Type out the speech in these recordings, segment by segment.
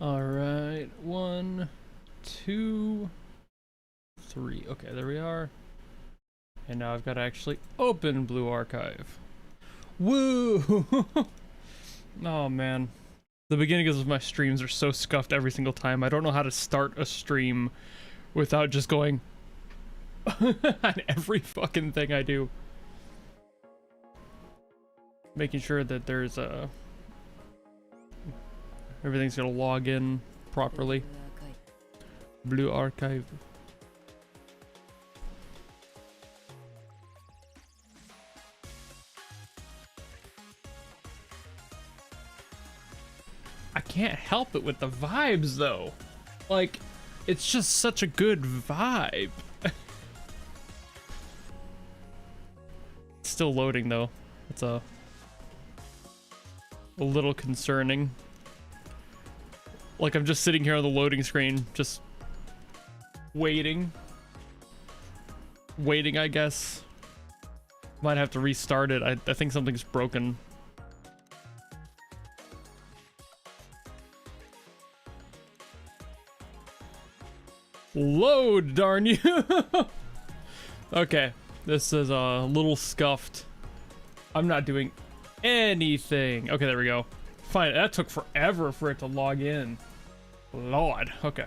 All right, 1, 2, 3. Okay, there we are. And now I've got to actually open Blue Archive. Woo! Oh man. The beginnings of my streams are so scuffed every single time. I don't know how to start a stream without just going on every fucking thing I do. Making sure that there's everything's gonna log in properly. Blue Archive. I can't help it with the vibes though. Like, it's just such a good vibe. It's still loading though. It's a little concerning. Like, I'm just sitting here on the loading screen, just waiting. Waiting, I guess. Might have to restart it. I think something's broken. Load, darn you! Okay, this is a little scuffed. I'm not doing anything. Okay, there we go. Fine, that took forever for it to log in. Lord, okay.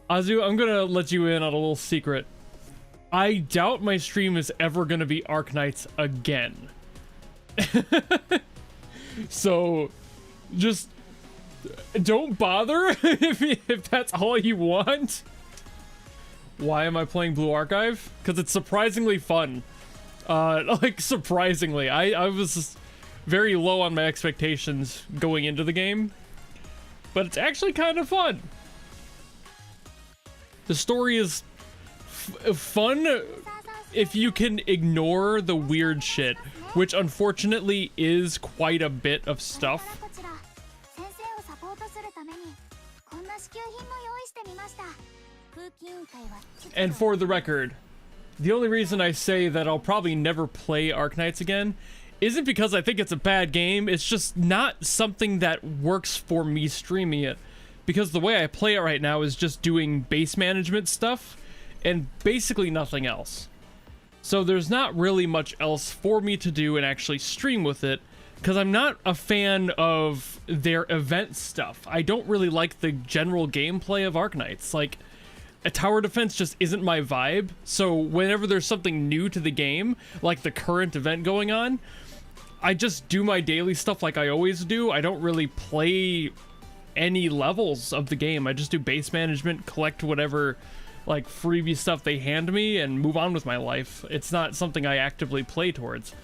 Azu, I'm gonna let you in on a little secret. I doubt my stream is ever gonna be Arknights again. So, just don't bother if that's all you want. Why am I playing Blue Archive? Because it's surprisingly fun. Like, surprisingly. I was very low on my expectations going into the game, but it's actually kind of fun. The story is fun if you can ignore the weird shit, which unfortunately is quite a bit of stuff. And for the record, the only reason I say that I'll probably never play Arknights again isn't because I think it's a bad game. It's just not something that works for me streaming it. Because the way I play it right now is just doing base management stuff and basically nothing else. So there's not really much else for me to do and actually stream with it, because I'm not a fan of their event stuff. I don't really like the general gameplay of Arknights. Like, a tower defense just isn't my vibe. So whenever there's something new to the game, like the current event going on, I just do my daily stuff like I always do. I don't really play any levels of the game. I just do base management, collect whatever like freebie stuff they hand me, and move on with my life. It's not something I actively play towards.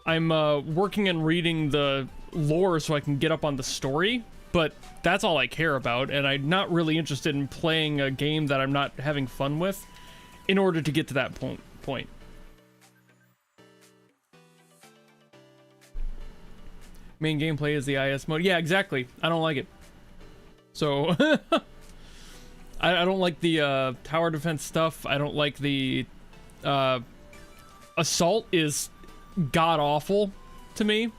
I'm working and reading the lore so I can get up on the story, but that's all I care about, and I'm not really interested in playing a game that I'm not having fun with in order to get to that point. Main gameplay is the IS mode. Yeah, exactly. I don't like it. So, I don't like the tower defense stuff. I don't like the assault is god-awful to me.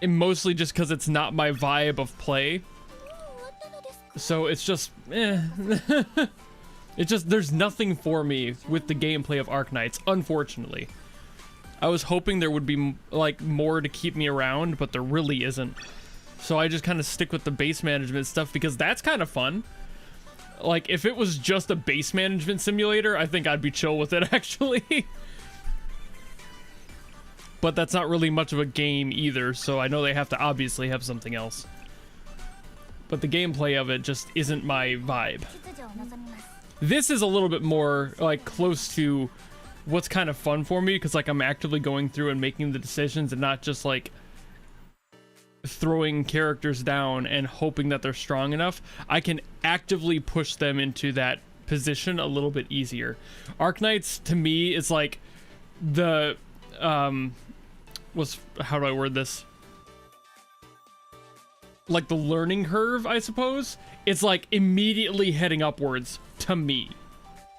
And mostly just because it's not my vibe of play. So it's just, It's just, there's nothing for me with the gameplay of Arknights, unfortunately. I was hoping there would be, like, more to keep me around, but there really isn't. So I just kind of stick with the base management stuff because that's kind of fun. Like, if it was just a base management simulator, I think I'd be chill with it, actually. But that's not really much of a game either, so I know they have to obviously have something else. But the gameplay of it just isn't my vibe. This is a little bit more, like, close to what's kind of fun for me, because, like, I'm actively going through and making the decisions and not just, like, throwing characters down and hoping that they're strong enough. I can actively push them into that position a little bit easier. Arknights, to me, is like the, how do I word this? Like the learning curve, I suppose. It's like immediately heading upwards to me,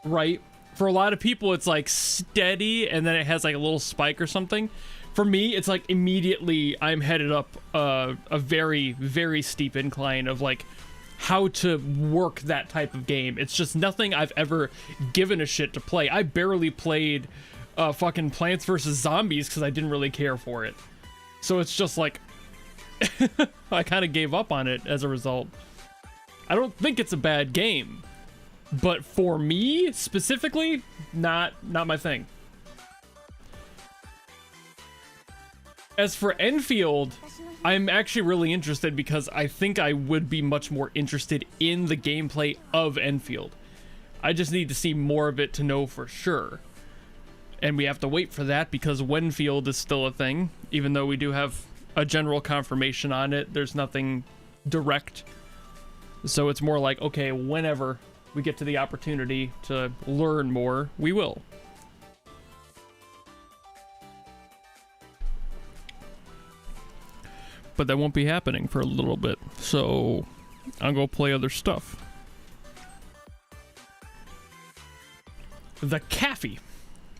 right? For a lot of people, it's like steady and then it has like a little spike or something. for me, it's like immediately I'm headed up a very, very steep incline of like how to work that type of game. It's just nothing I've ever given a shit to play. I barely played fucking Plants vs. Zombies because I didn't really care for it. So it's just like, I kind of gave up on it as a result. I don't think it's a bad game, but for me specifically, not my thing. As for Enfield, I'm actually really interested because I think I would be much more interested in the gameplay of Enfield. I just need to see more of it to know for sure. And we have to wait for that because Wenfield is still a thing, even though we do have a general confirmation on it. There's nothing direct. So it's more like, okay, whenever we get to the opportunity to learn more, we will. But that won't be happening for a little bit, so I'll go play other stuff. The Cafe.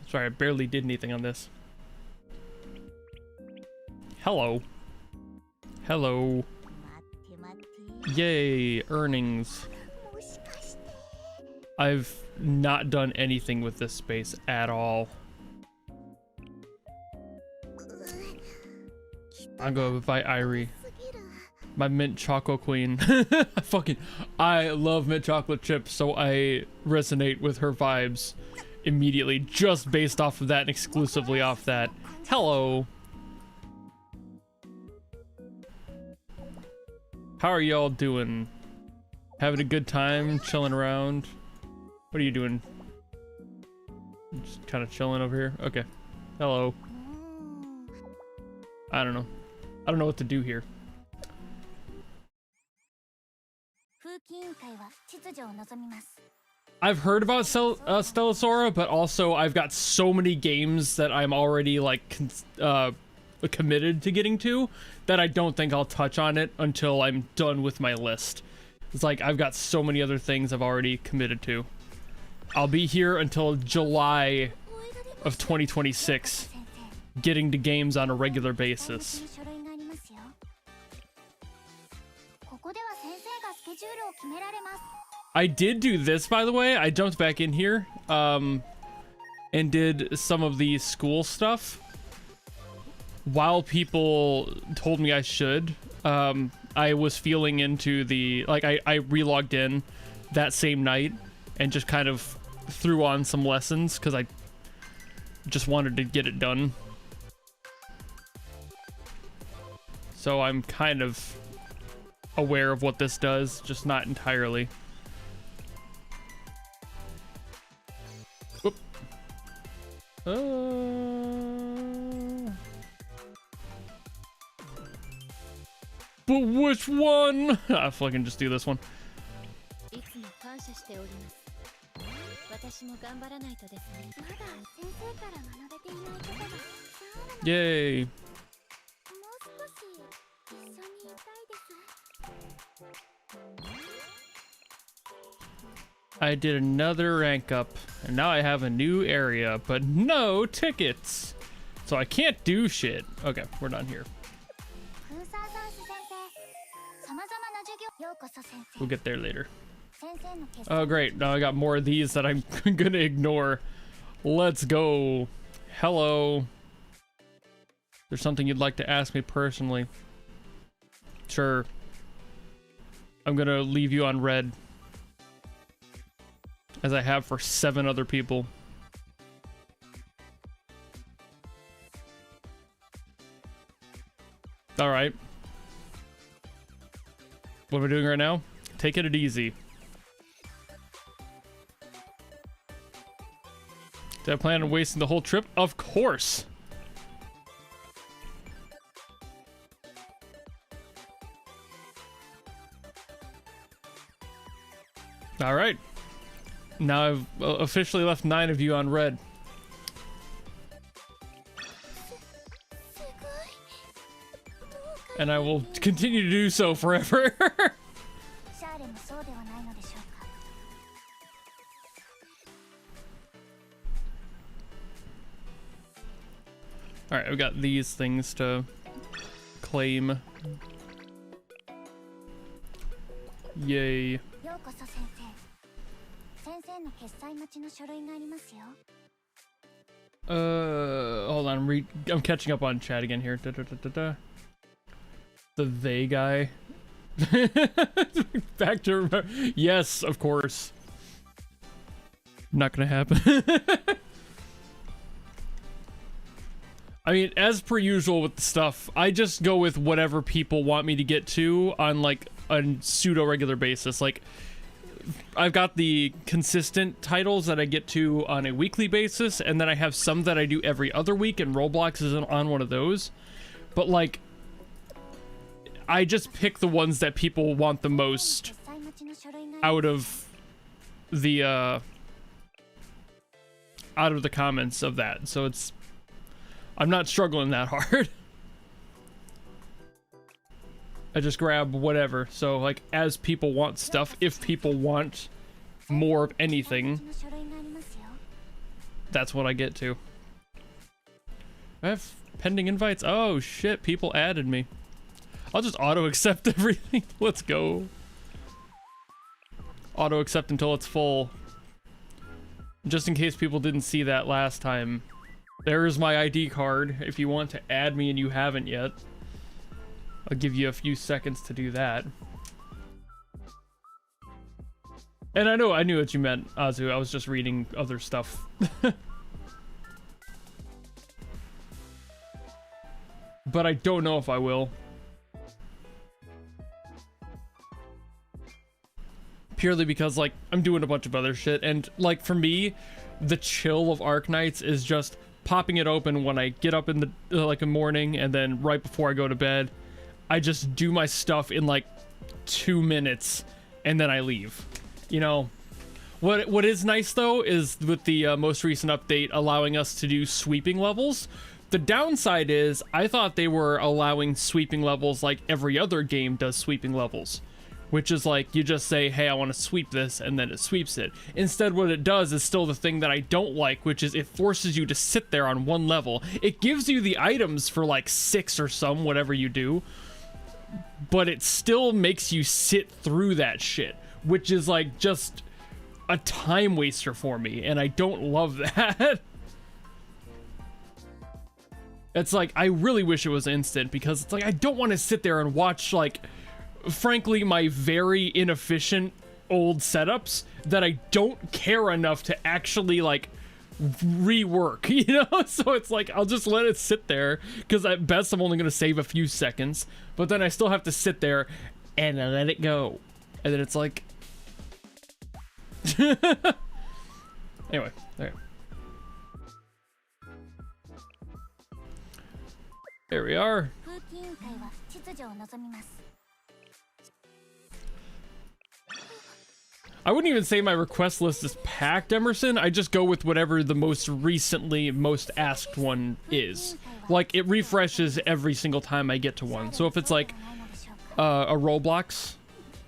Sorry, I barely did anything on this. Hello. Hello. Yay, earnings. I've not done anything with this space at all. I'll go invite Irie. My mint chocolate queen. I love mint chocolate chips, so I resonate with her vibes immediately, just based off of that and exclusively off that. Hello. How are y'all doing? Having a good time, chilling around? What are you doing? Just kind of chilling over here? Okay. Hello. I don't know. I don't know what to do here. I've heard about Stellasora, but also I've got so many games that I'm already like committed to getting to that I don't think I'll touch on it until I'm done with my list. It's like I've got so many other things I've already committed to. I'll be here until July of 2026, getting to games on a regular basis. I did do this, by the way. I jumped back in here and did some of the school stuff while people told me I should. I was feeling into the, like, I re-logged in that same night and just kind of threw on some lessons because I just wanted to get it done. So I'm kind of aware of what this does, just not entirely. Whoop. But which one? I fucking just do this one. Yay. I did another rank up, and now I have a new area, but no tickets. So I can't do shit. Okay, we're done here. We'll get there later. Oh, great. Now I got more of these that I'm gonna ignore. Let's go. Hello. There's something you'd like to ask me personally? Sure. I'm gonna leave you on red, as I have for 7 other people. All right. What am I doing right now? Taking it easy. Did I plan on wasting the whole trip? Of course. All right. Now I've officially left 9 of you on red. And I will continue to do so forever. Alright, I've got these things to claim. Yay. Hold on, I'm catching up on chat again here. The they guy. Back to yes, of course. Not gonna happen. I mean, as per usual with the stuff, I just go with whatever people want me to get to on like a pseudo regular basis. Like, I've got the consistent titles that I get to on a weekly basis, and then I have some that I do every other week, and Roblox is on one of those. But like, I just pick the ones that people want the most out of the comments of that. So it's, I'm not struggling that hard. I just grab whatever. So like, as people want stuff, if people want more of anything, that's what I get to. I have pending invites. Oh shit, people added me. I'll just auto accept everything. Let's go. Auto accept until it's full. Just in case people didn't see that last time. There's my ID card if you want to add me and you haven't yet. I'll give you a few seconds to do that. And I knew what you meant, Azu. I was just reading other stuff. But I don't know if I will. Purely because, like, I'm doing a bunch of other shit, and, like, for me, the chill of Arknights is just popping it open when I get up in the, like, a morning, and then right before I go to bed, I just do my stuff in, like, 2 minutes, and then I leave. You know? What is nice, though, is with the most recent update allowing us to do sweeping levels. The downside is, I thought they were allowing sweeping levels like every other game does sweeping levels. Which is like, you just say, hey, I want to sweep this, and then it sweeps it. Instead, what it does is still the thing that I don't like, which is it forces you to sit there on one level. It gives you the items for like 6 or some, whatever you do, but it still makes you sit through that shit, which is like just a time waster for me, and I don't love that. It's like, I really wish it was instant, because it's like, I don't want to sit there and watch, like, frankly, my very inefficient old setups that I don't care enough to actually, like, rework, you know? So it's like, I'll just let it sit there, because at best I'm only going to save a few seconds, but then I still have to sit there and let it go. And then it's like... Anyway, there. There we are. I wouldn't even say my request list is packed, Emerson. I just go with whatever the most recently most asked one is. Like, it refreshes every single time I get to one. So if it's like a Roblox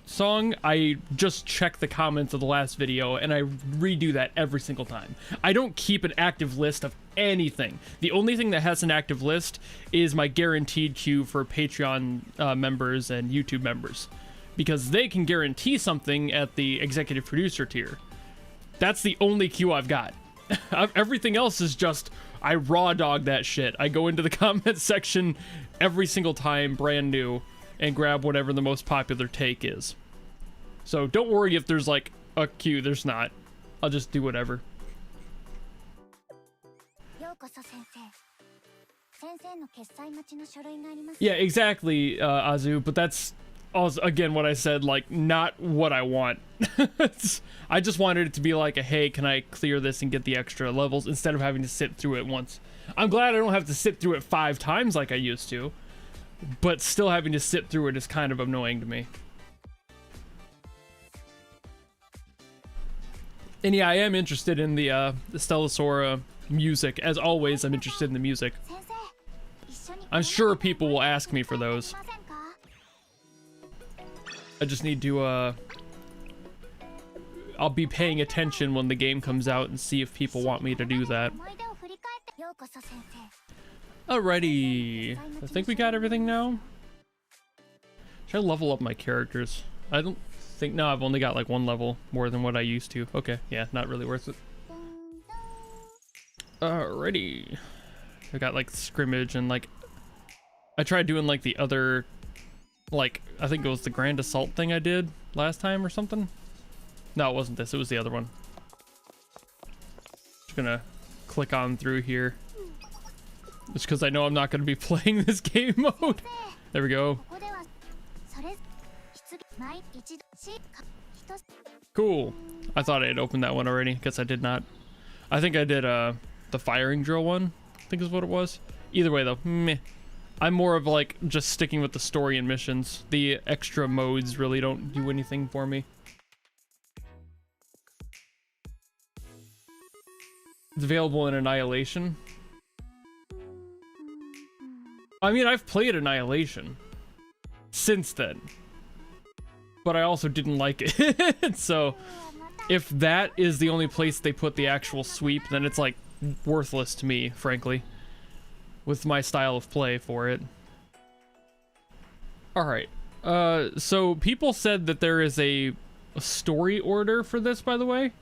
song, I just check the comments of the last video and I redo that every single time. I don't keep an active list of anything. The only thing that has an active list is my guaranteed queue for Patreon members and YouTube members. Because they can guarantee something at the executive producer tier. That's the only queue I've got. Everything else is just, I raw dog that shit. I go into the comment section every single time, brand new, and grab whatever the most popular take is. So don't worry if there's like a queue, there's not. I'll just do whatever. Yeah, exactly, Azu, but that's also, again, what I said, like, not what I want. I just wanted it to be like a, hey, can I clear this and get the extra levels instead of having to sit through it once. I'm glad I don't have to sit through it 5 times like I used to, but still having to sit through it is kind of annoying to me. And yeah, I am interested in the Stellasaura music. As always, I'm interested in the music. I'm sure people will ask me for those. I just need to, I'll be paying attention when the game comes out and see if people want me to do that. Alrighty. I think we got everything now. Should I level up my characters? I don't think... No, I've only got like one level more than what I used to. Okay, yeah, not really worth it. Alrighty. I got like scrimmage and like... I tried doing like the other... Like, I think it was the Grand Assault thing I did last time or something. No, it wasn't this. It was the other one. Just gonna click on through here. Just because I know I'm not going to be playing this game mode. There we go. Cool. I thought I had opened that one already. Guess I did not. I think I did the firing drill one, I think is what it was. Either way though, meh. I'm more of like just sticking with the story and missions. The extra modes really don't do anything for me. It's available in Annihilation. I mean, I've played Annihilation since then, but I also didn't like it. So if that is the only place they put the actual sweep, then it's like worthless to me, frankly, with my style of play for it. All right. So people said that there is a story order for this, by the way.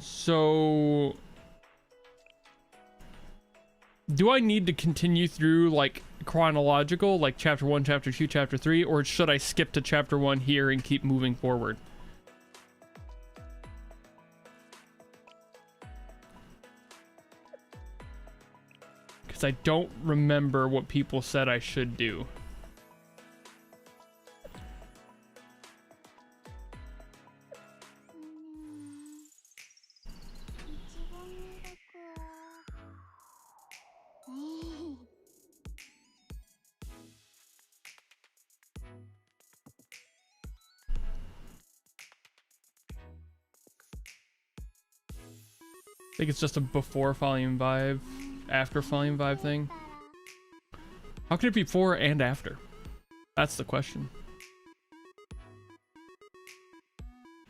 So do I need to continue through like chronological, like chapter 1, chapter 2, chapter 3, or should I skip to chapter 1 here and keep moving forward? Because I don't remember what people said I should do. I think it's just a before volume vibe, after volume vibe thing. How can it be before and after? That's the question.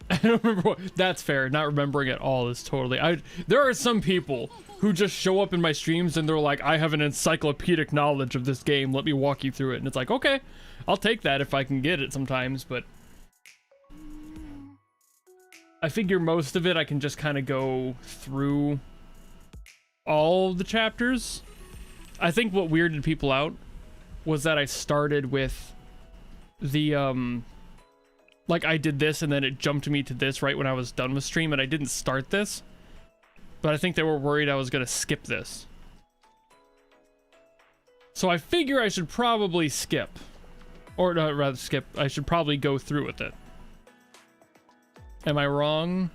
I don't remember what, that's fair. Not remembering at all is totally, there are some people who just show up in my streams and they're like, I have an encyclopedic knowledge of this game, let me walk you through it. And it's like, okay, I'll take that if I can get it sometimes, but I figure most of it I can just kind of go through all the chapters. I think what weirded people out was that I started with the, like I did this and then it jumped me to this right when I was done with stream, and I didn't start this. But I think they were worried I was gonna skip this. So I figure I should probably skip. Or rather skip, I should probably go through with it. Am I wrong?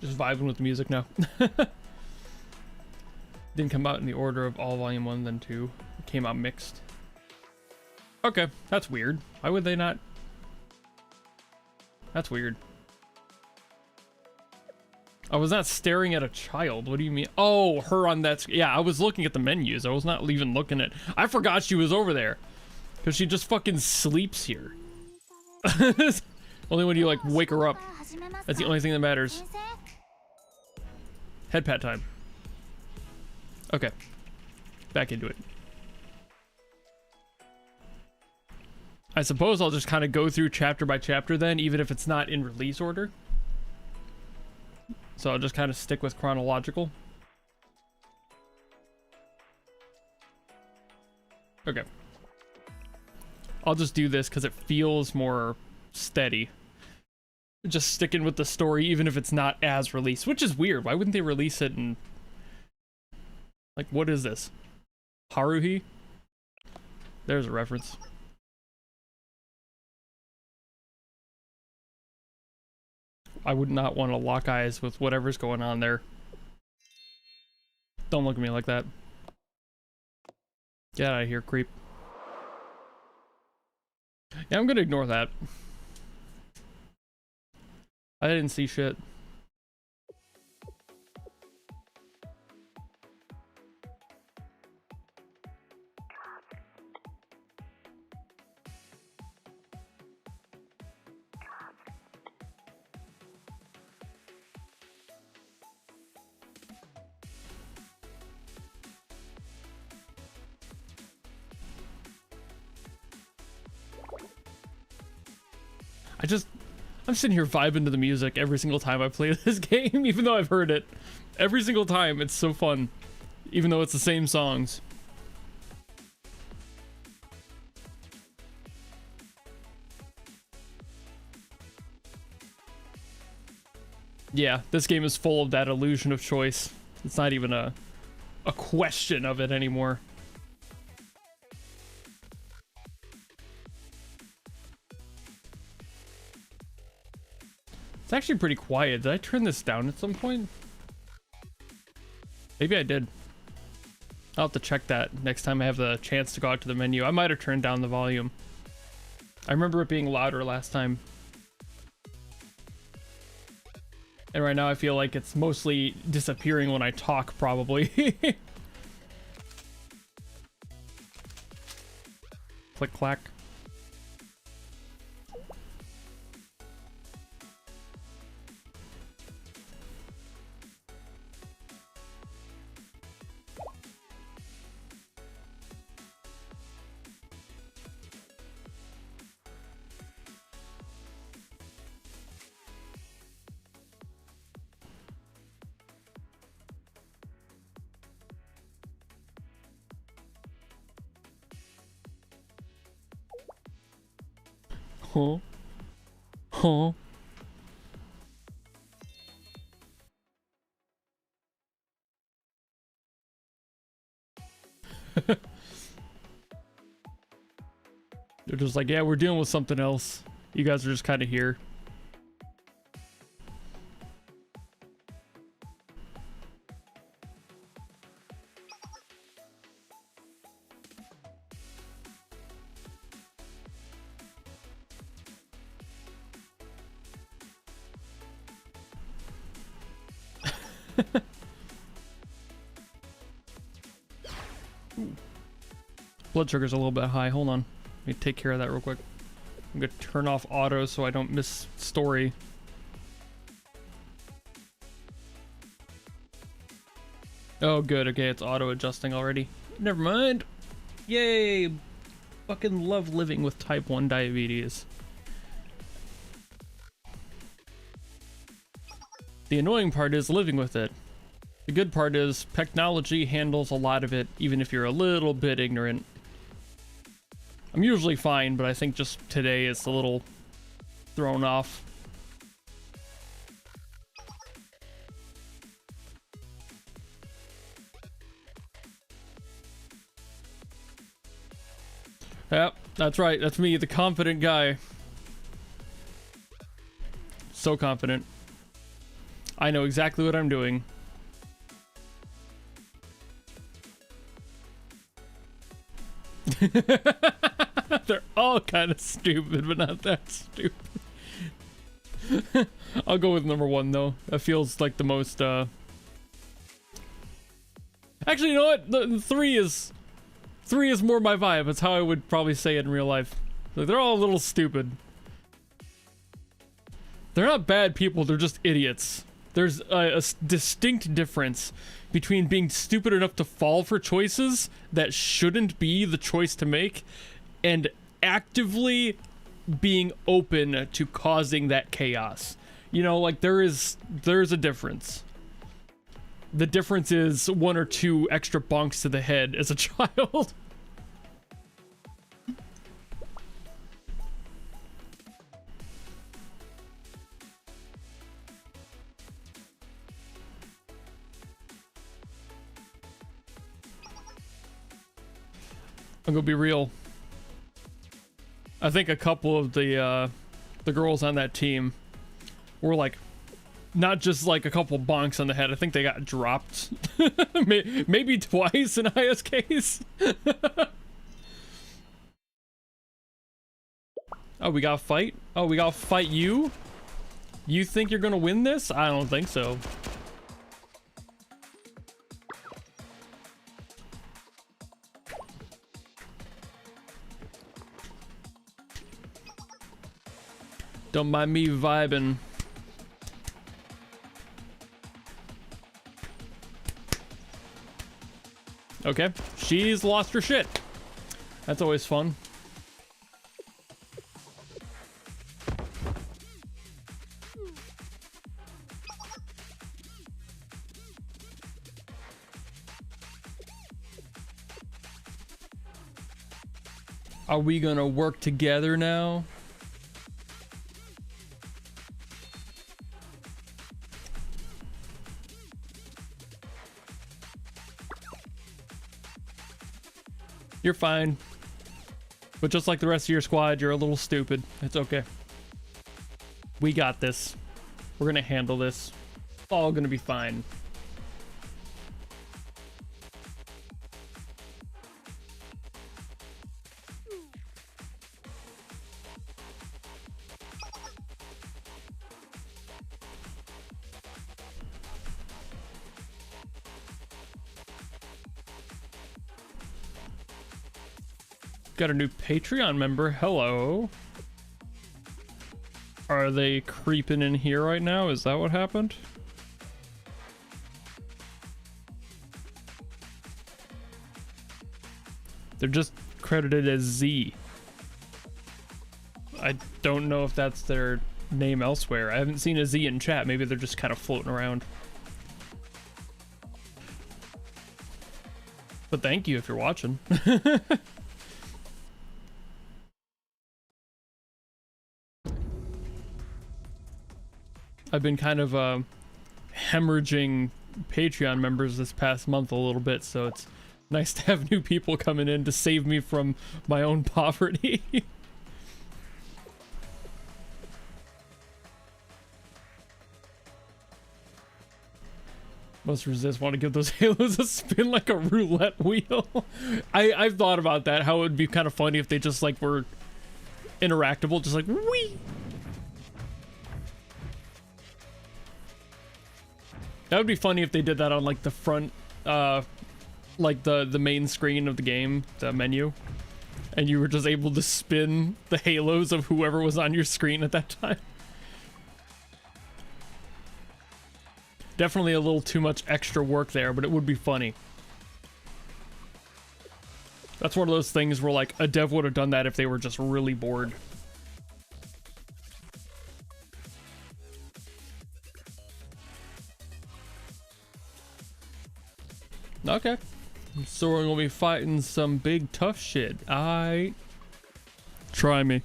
Just vibing with the music now. Didn't come out in the order of all volume 1 then 2. It came out mixed. Okay, that's weird. Why would they not? That's weird. I was not staring at a child. What do you mean? Oh, her on that. Yeah, I was looking at the menus. I was not even looking at. I forgot she was over there. Because she just fucking sleeps here. Only when you like wake her up. That's the only thing that matters. Head pat time. Okay. Back into it. I suppose I'll just kind of go through chapter by chapter then, even if it's not in release order. So I'll just kind of stick with chronological. Okay. I'll just do this because it feels more steady. Just sticking with the story, even if it's not as released, which is weird. Why wouldn't they release it in... Like, what is this? Haruhi? There's a reference. I would not want to lock eyes with whatever's going on there. Don't look at me like that. Get out of here, creep. Yeah, I'm gonna ignore that. I didn't see shit. I'm sitting here vibing to the music every single time I play this game, even though I've heard it. Every single time, it's so fun. Even though it's the same songs. Yeah, this game is full of that illusion of choice. It's not even a question of it anymore. It's actually pretty quiet. Did I turn this down at some point? Maybe I did. I'll have to check that next time I have the chance to go out to the menu. I might have turned down the volume. I remember it being louder last time. And right now I feel like it's mostly disappearing when I talk, probably. Click clack. Huh? Huh? They're just like, yeah, we're dealing with something else. You guys are just kind of here. Blood sugar's a little bit high. Hold on. Let me take care of that real quick. I'm gonna turn off auto so I don't miss story. Oh, good. Okay, it's auto adjusting already. Never mind. Yay! Fucking love living with type 1 diabetes. The annoying part is living with it. The good part is technology handles a lot of it, even if you're a little bit ignorant. I'm usually fine, but I think just today it's a little thrown off. Yep, that's right. That's me, the confident guy. So confident. I know exactly what I'm doing. They're all kind of stupid, but not that stupid. I'll go with number 1 though. That feels like the most Actually, you know what? The 3 is more my vibe. That's how I would probably say it in real life. Like, they're all a little stupid. They're not bad people, they're just idiots. There's a distinct difference between being stupid enough to fall for choices that shouldn't be the choice to make and actively being open to causing that chaos. You know, like there's a difference. The difference is 1 or 2 extra bonks to the head as a child. I'm gonna be real. I think a couple of the girls on that team were like, not just like a couple bonks on the head. I think they got dropped, maybe twice in ISKs. Oh, we gotta fight. Oh, we gotta fight you. You think you're gonna win this? I don't think so. Don't mind me vibing. Okay, she's lost her shit. That's always fun. Are we gonna work together now? You're fine. But just like the rest of your squad, you're a little stupid. It's okay. We got this. We're gonna handle this. It's all gonna be fine. Got a new Patreon member. Hello. Are they creeping in here right now? Is that what happened? They're just credited as Z. I don't know if that's their name elsewhere. I haven't seen a Z in chat. Maybe they're just kind of floating around. But thank you if you're watching. I've been kind of hemorrhaging Patreon members this past month a little bit, so it's nice to have new people coming in to save me from my own poverty. Most resist want to give those halos a spin like a roulette wheel. I've thought about that, how it would be kind of funny if they just like were interactable, just like wee. That would be funny if they did that on like the front, like the main screen of the game, the menu, and you were just able to spin the halos of whoever was on your screen at that time. Definitely a little too much extra work there, but it would be funny. That's one of those things where like a dev would have done that if they were just really bored. Okay. So we're gonna be fighting some big tough shit. Aight. Try me.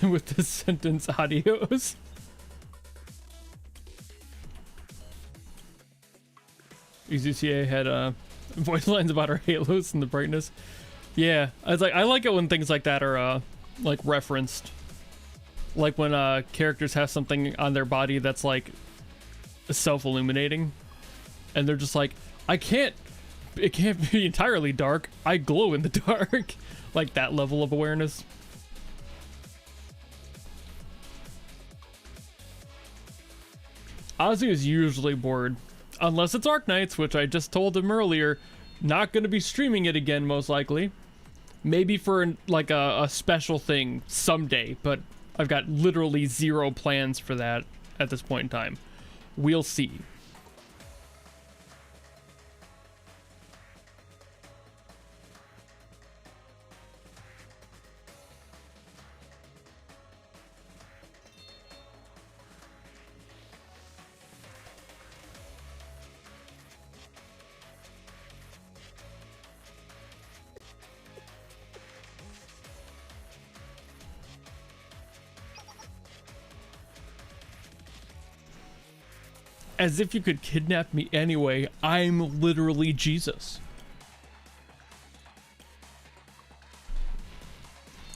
With the sentence audios. EZCA had voice lines about our halos and the brightness. Yeah, I like it when things like that are like referenced. Like when characters have something on their body that's like self-illuminating, and they're just like, it can't be entirely dark. I glow in the dark. Like that level of awareness. Ozzy is usually bored, unless it's Arknights, which I just told him earlier, not going to be streaming it again, most likely. Maybe for like a special thing someday, but I've got literally zero plans for that at this point in time. We'll see. As if you could kidnap me anyway. I'm literally Jesus.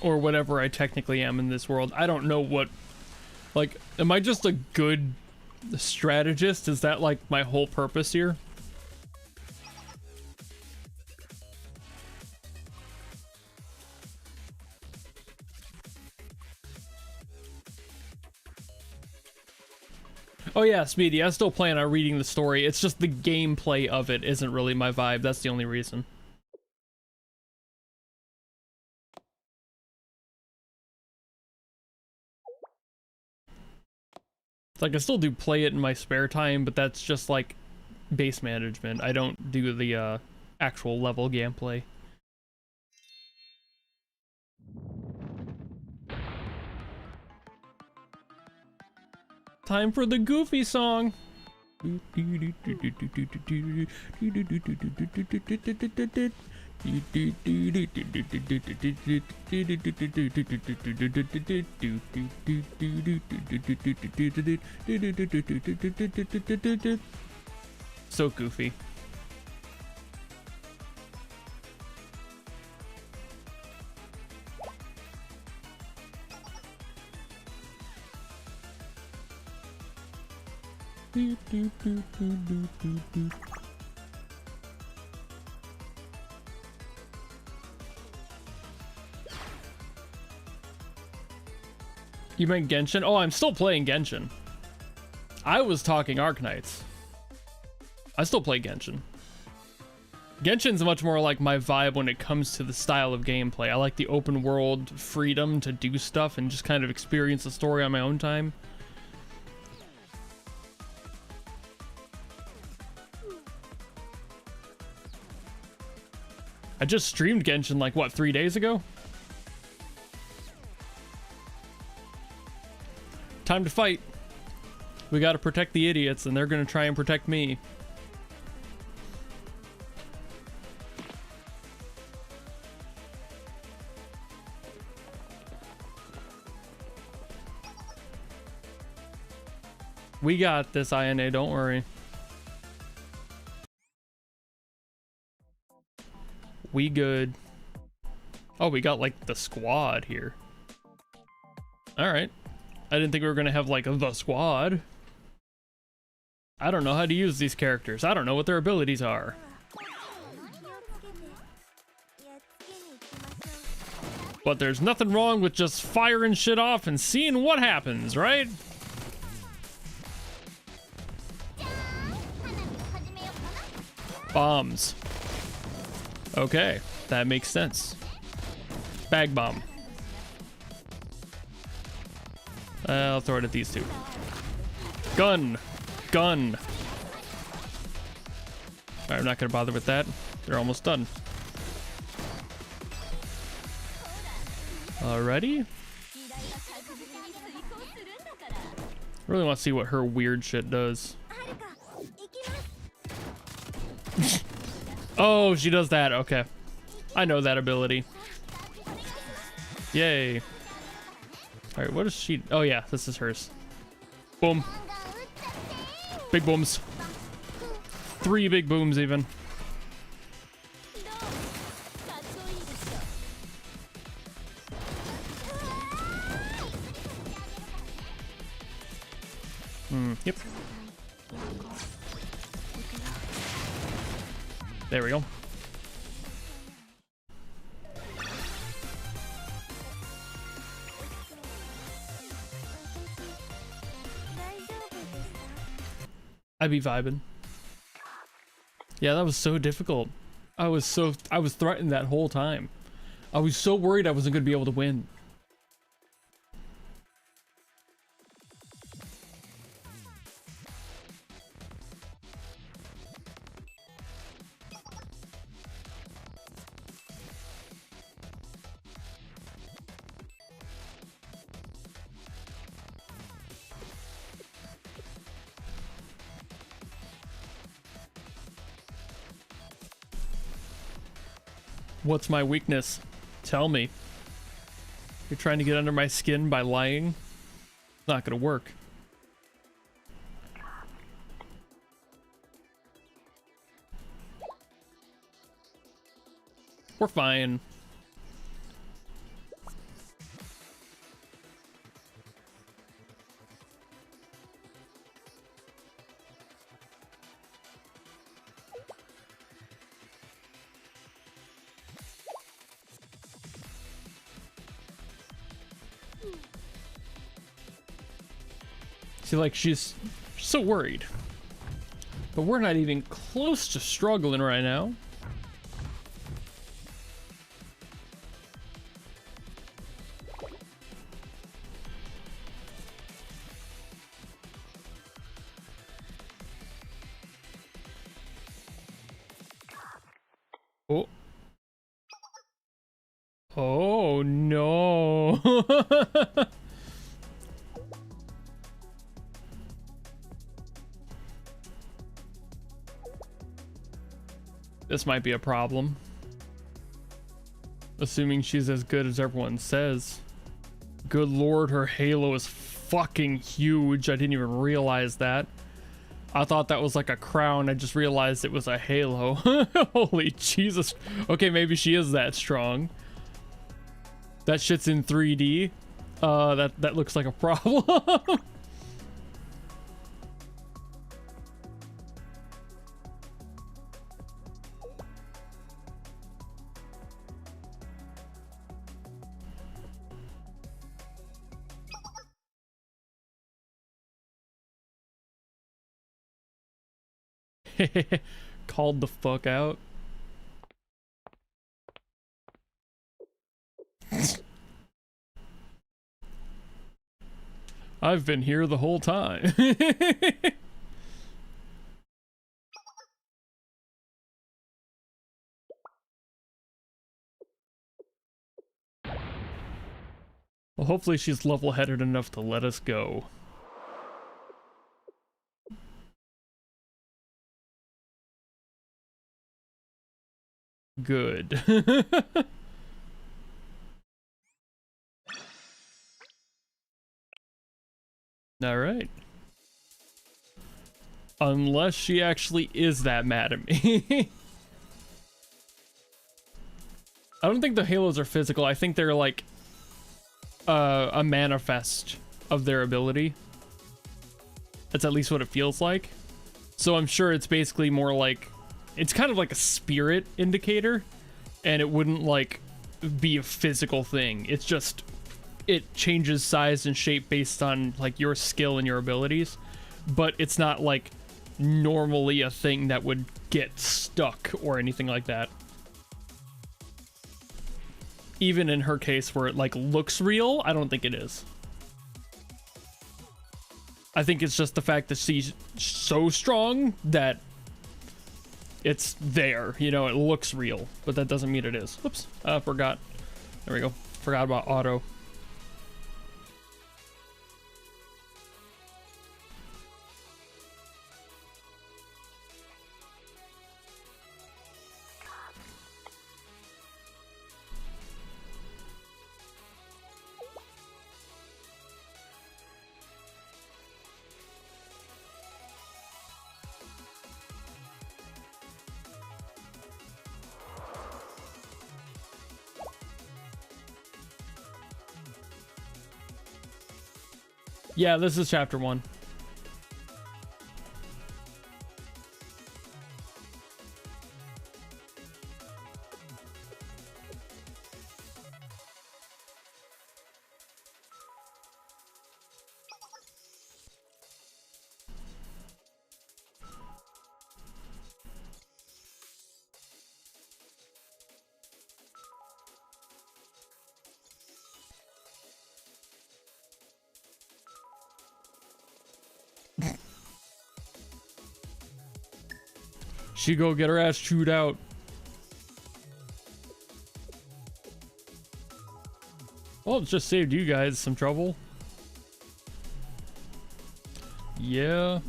Or whatever I technically am in this world. I don't know what... Like, am I just a good strategist? Is that like my whole purpose here? Oh yeah, Speedy, I still plan on reading the story. It's just the gameplay of it isn't really my vibe. That's the only reason. It's like I still do play it in my spare time, but that's just like base management. I don't do the actual level gameplay. Time for the Goofy song. So goofy. You meant Genshin? Oh, I'm still playing Genshin. I was talking Arknights. I still play Genshin. Genshin's much more like my vibe when it comes to the style of gameplay. I like the open world freedom to do stuff and just kind of experience the story on my own time. I just streamed Genshin like, what, 3 days ago? Time to fight. We gotta protect the idiots, and they're gonna try and protect me. We got this, INA, don't worry. We good. Oh, we got like the squad here. Alright. I didn't think we were gonna have like the squad. I don't know how to use these characters. I don't know what their abilities are. But there's nothing wrong with just firing shit off and seeing what happens, right? Bombs. Okay, that makes sense. Bag bomb. I'll throw it at these two. Gun. Gun. Alright, I'm not gonna bother with that. They're almost done. Alrighty. Really want to see what her weird shit does. Oh, she does that. Okay. I know that ability. Yay. Alright, what is she? Oh yeah, this is hers. Boom. Big booms. 3 big booms even. Yep. There we go. I'd be vibing. Yeah, that was so difficult. I was threatened that whole time. I was so worried I wasn't gonna be able to win. What's my weakness? Tell me. You're trying to get under my skin by lying? Not gonna work. We're fine. See, like, she's So worried. But we're not even close to struggling right now. Oh. Oh no. This might be a problem. Assuming she's as good as everyone says. Good lord, her halo is fucking huge. I didn't even realize that. I thought that was like a crown. I just realized it was a halo. Holy Jesus. Okay, maybe she is that strong. That shit's in 3D. That looks like a problem. Called the fuck out. I've been here the whole time. Well, hopefully she's level-headed enough to let us go. Good. All right. Unless she actually is that mad at me. I don't think the halos are physical. I think they're like a manifest of their ability. That's at least what it feels like. So I'm sure it's basically more like, it's kind of like a spirit indicator, and it wouldn't like be a physical thing. It's just, it changes size and shape based on like your skill and your abilities, but it's not like normally a thing that would get stuck or anything like that. Even in her case where it like looks real, I don't think it is. I think it's just the fact that she's so strong that it's there, you know, it looks real, but that doesn't mean it is. Oops, forgot. There we go. Forgot about auto. Yeah, this is chapter 1. She go get her ass chewed out. Well, it just saved you guys some trouble. Yeah.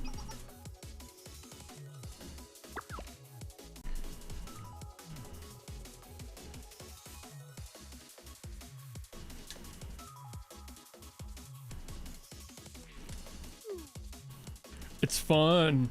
It's fun.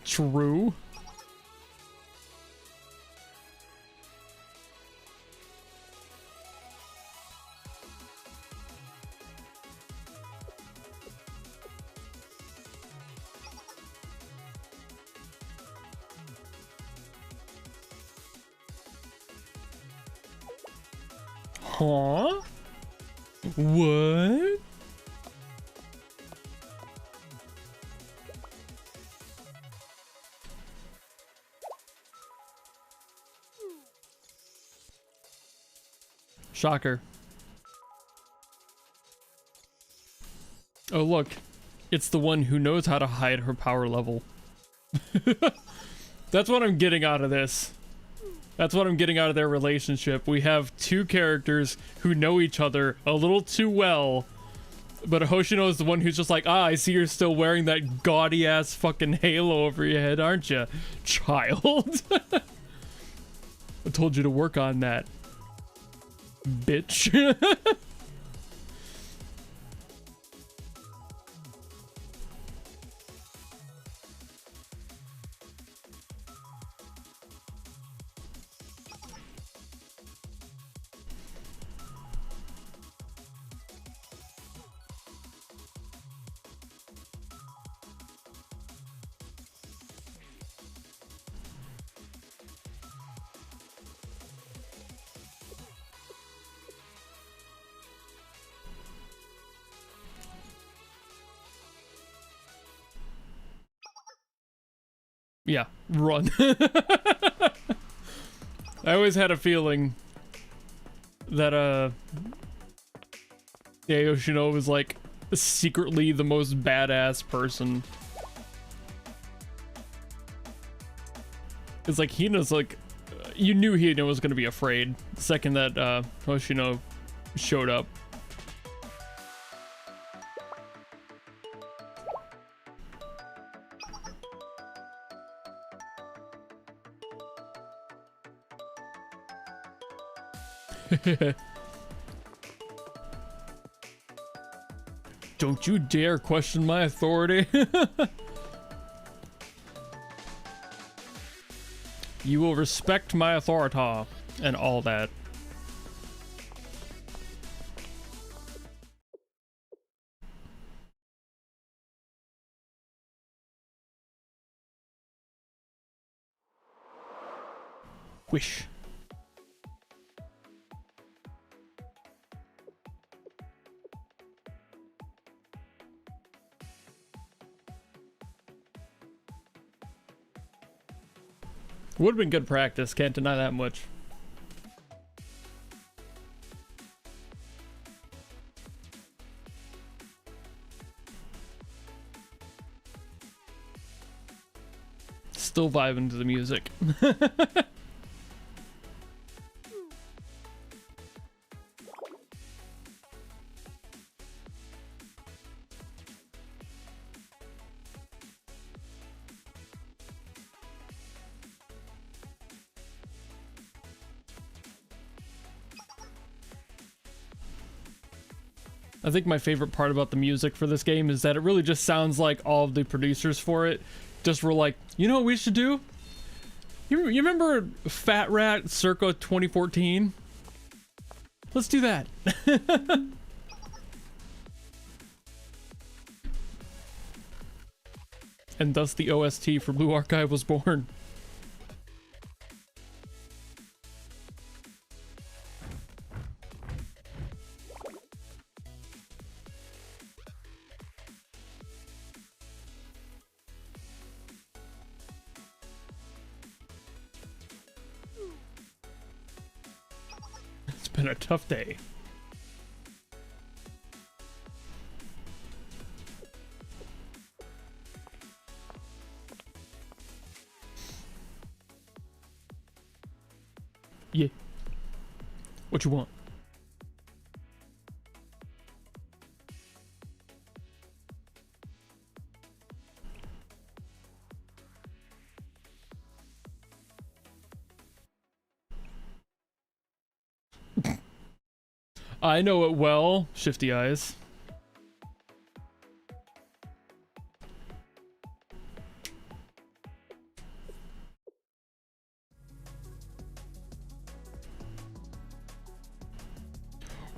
True. Huh? What? Shocker. Oh, look. It's the one who knows how to hide her power level. That's what I'm getting out of this. That's what I'm getting out of their relationship. We have two characters who know each other a little too well, but Hoshino is the one who's just like, ah, I see you're still wearing that gaudy ass fucking halo over your head, aren't you, child? I told you to work on that, bitch. Yeah, run. I always had a feeling that yeah, Yoshino was like secretly the most badass person. It's like Hina's like, you knew Hina was gonna be afraid the second that Hoshino showed up. Don't you dare question my authority. You will respect my authority and all that. Wish. Would have been good practice, can't deny that much. Still vibing to the music. I think my favorite part about the music for this game is that it really just sounds like all of the producers for it just were like, you know what we should do? You remember Fat Rat circa 2014? Let's do that. And thus the OST for Blue Archive was born. It's been a tough day. Yeah. What you want? I know it well, Shifty Eyes.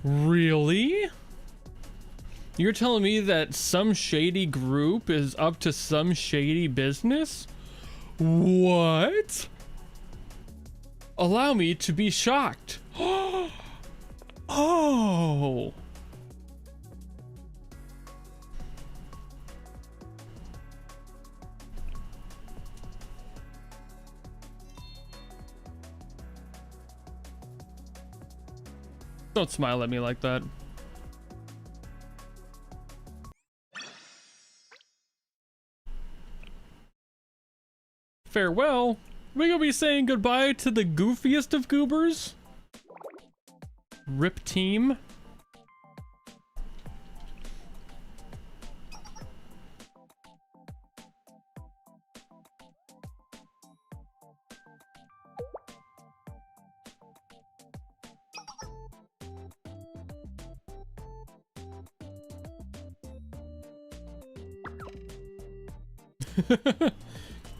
Really? You're telling me that some shady group is up to some shady business? What? Allow me to be shocked. Oh! Don't smile at me like that. Farewell. We gonna be saying goodbye to the goofiest of goobers? Rip team.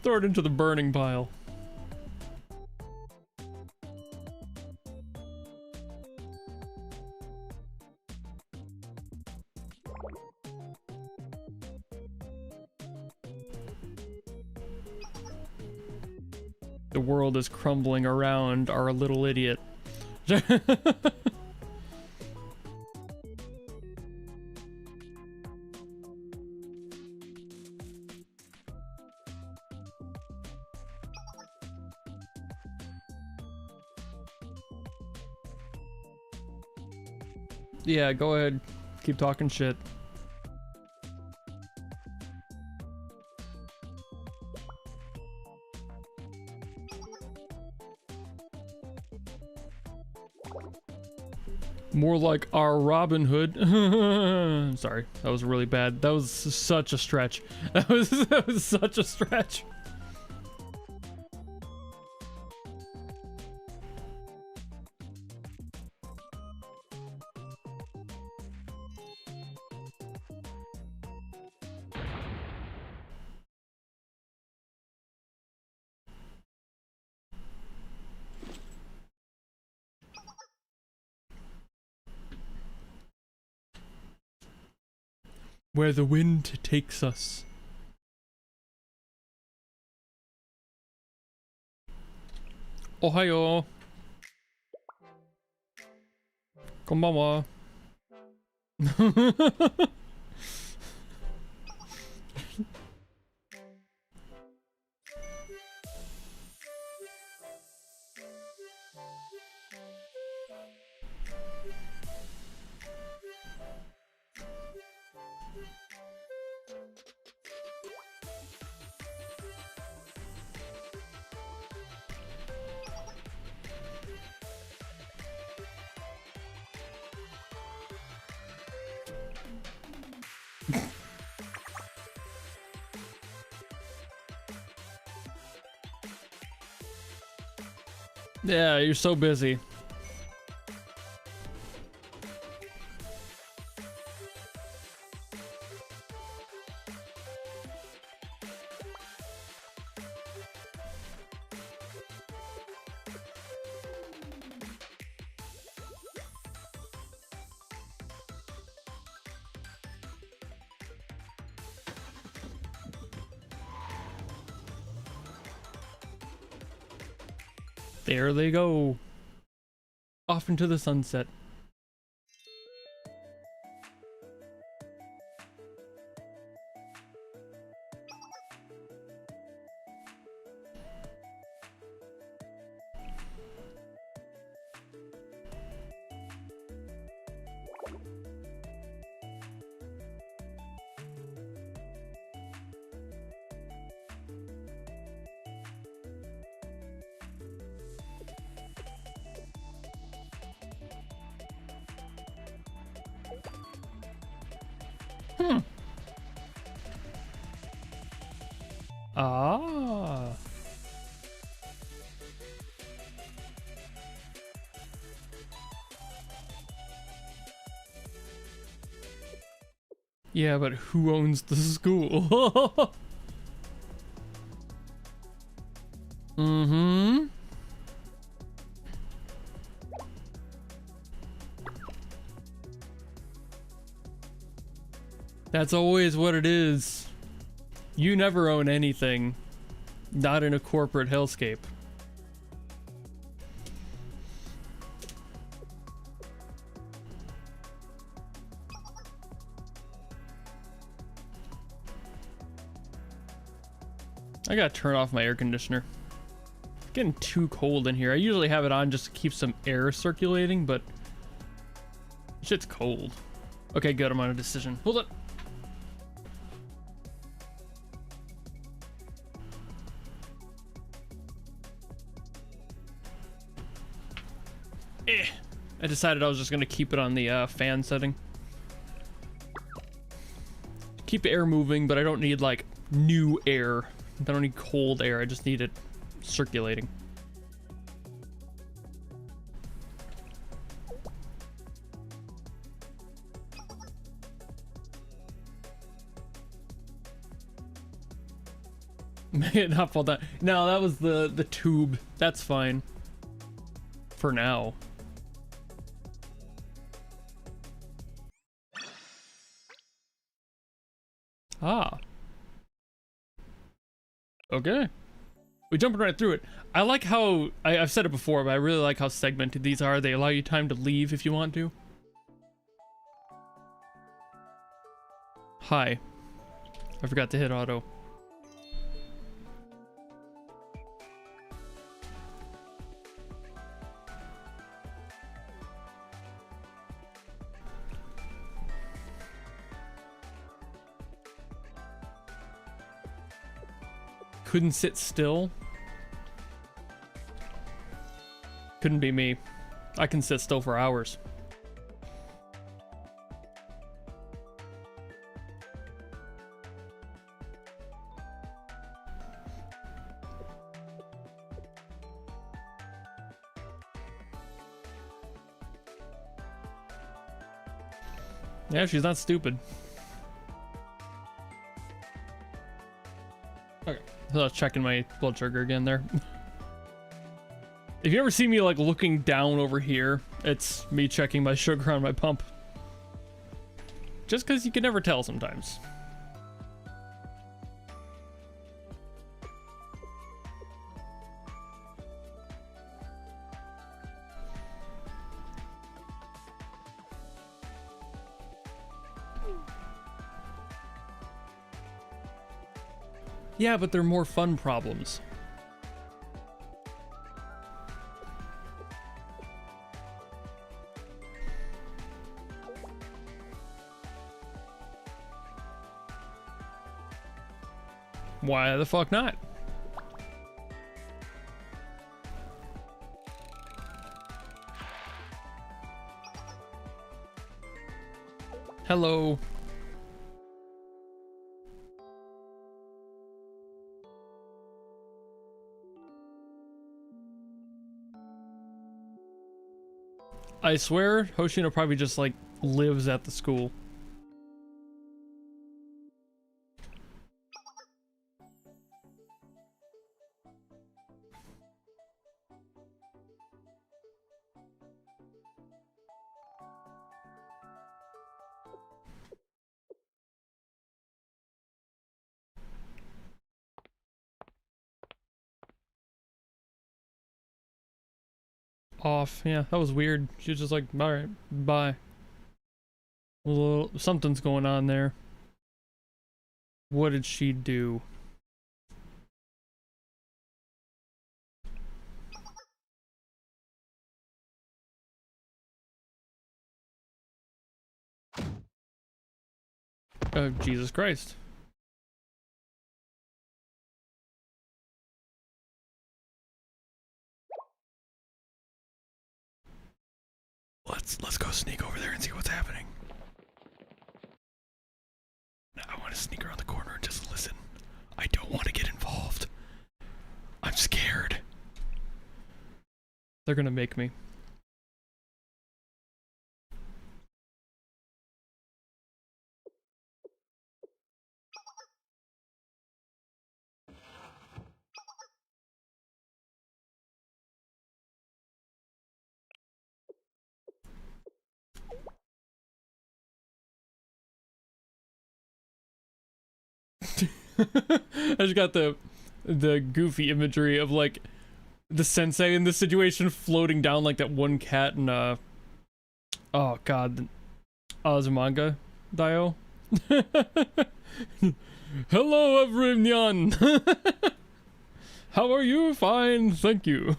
Throw it into the burning pile. The world is crumbling around our little idiot. Yeah, go ahead. Keep talking shit. More like our Robin Hood. Sorry, that was really bad. That was such a stretch. That was such a stretch. Where the wind takes us. Ohayo. Konbanwa. Yeah, you're so busy. There they go. Off into the sunset. Ah. Yeah, but who owns the school? Mm-hmm. That's always what it is. You never own anything. Not in a corporate hellscape. I gotta turn off my air conditioner. It's getting too cold in here. I usually have it on just to keep some air circulating, but shit's cold. Okay, good. I'm on a decision. Hold on. I decided I was just gonna keep it on the fan setting. Keep the air moving, but I don't need like new air. I don't need cold air. I just need it circulating. May it not fall down. No, that was the tube. That's fine. For now. Ah. Okay. We jumping right through it. I like how, I've said it before, but I really like how segmented these are. They allow you time to leave if you want to. Hi. I forgot to hit auto. Couldn't sit still. Couldn't be me. I can sit still for hours. Yeah, she's not stupid. Okay. So I was checking my blood sugar again there. If you ever see me like looking down over here, it's me checking my sugar on my pump. Just because you can never tell sometimes. Yeah, but they're more fun problems. Why the fuck not? Hello. I swear, Hoshino probably just, like, lives at the school. Off. Yeah, that was weird. She was just like, alright, bye. Well, something's going on there. What did she do? Oh, Jesus Christ. Let's go sneak over there and see what's happening. Now, I want to sneak around the corner and just listen. I don't want to get involved. I'm scared. They're gonna make me. I just got the goofy imagery of like the sensei in this situation floating down like that one cat in oh god, Azumanga Daioh. Hello everyone. How are you? Fine, thank you.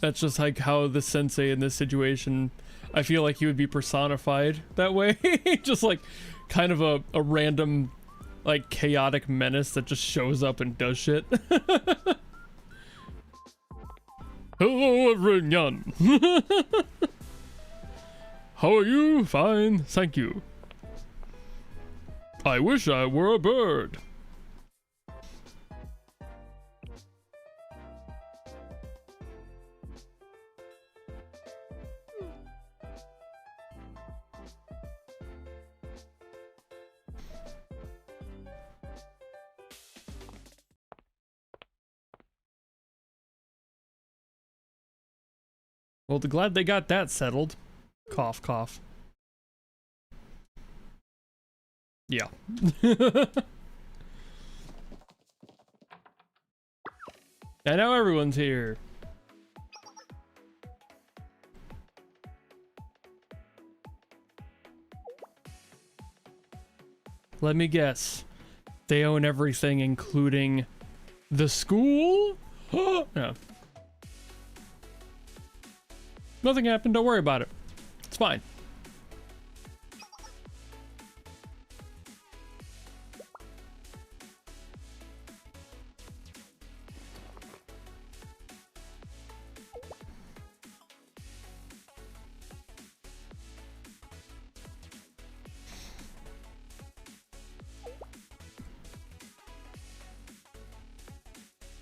That's just like how the sensei in this situation, I feel like he would be personified that way. Just like kind of a random, like chaotic menace that just shows up and does shit. Hello everyone. How are you? Fine, thank you. I wish I were a bird. Well, glad they got that settled. Cough, cough. Yeah. And now everyone's here. Let me guess. They own everything, including the school? No. Nothing happened, don't worry about it. It's fine.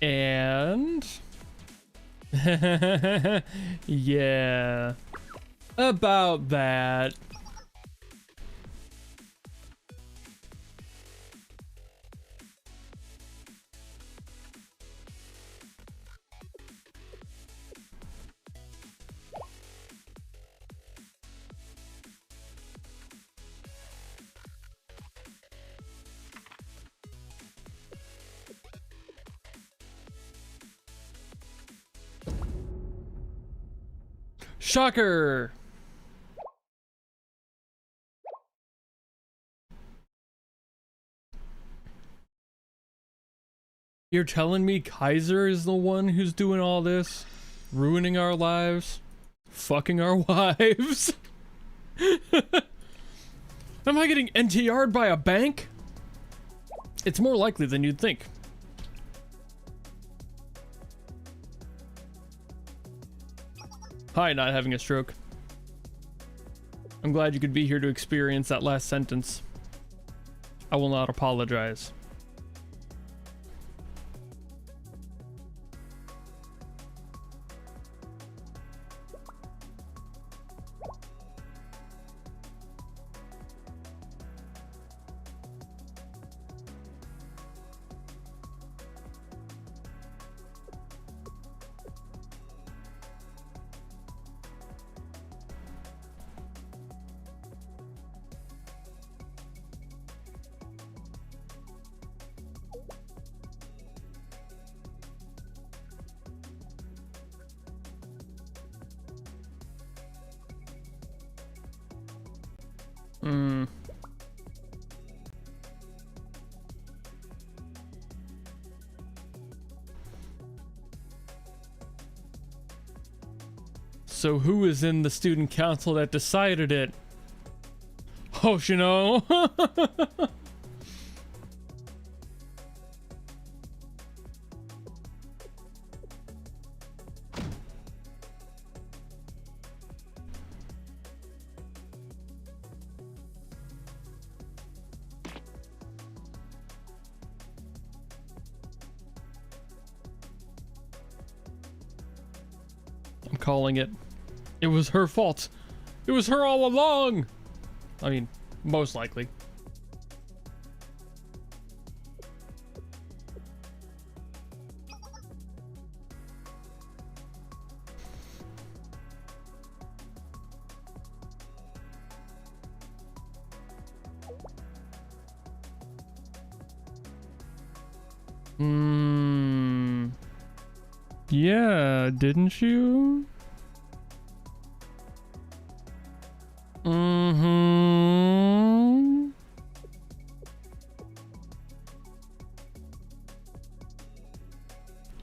And... yeah. About that. Shocker! You're telling me Kaiser is the one who's doing all this? Ruining our lives? Fucking our wives? Am I getting NTR'd by a bank? It's more likely than you'd think. Hi, not having a stroke. I'm glad you could be here to experience that last sentence. I will not apologize. So who is in the student council that decided it? Hoshino. I'm calling it. It was her fault. It was her all along. I mean, most likely. Yeah, didn't you? Mm-hmm.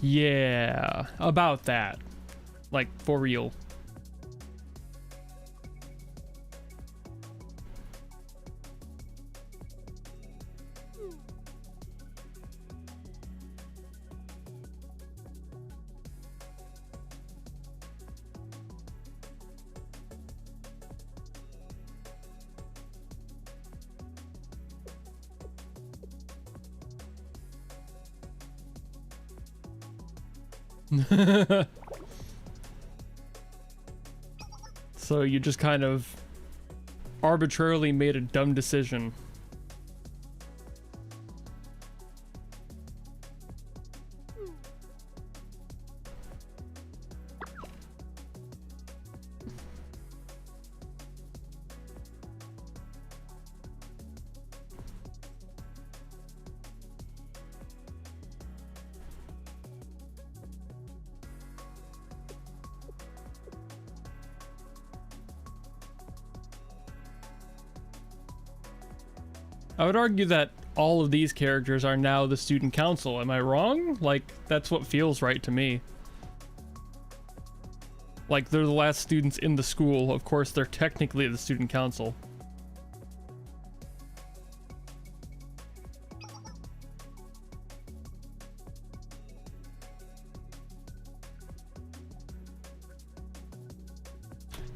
Yeah, about that. Like, for real. So you just kind of arbitrarily made a dumb decision. I would argue that all of these characters are now the student council. Am I wrong? Like, that's what feels right to me. Like, they're the last students in the school. Of course, they're technically the student council.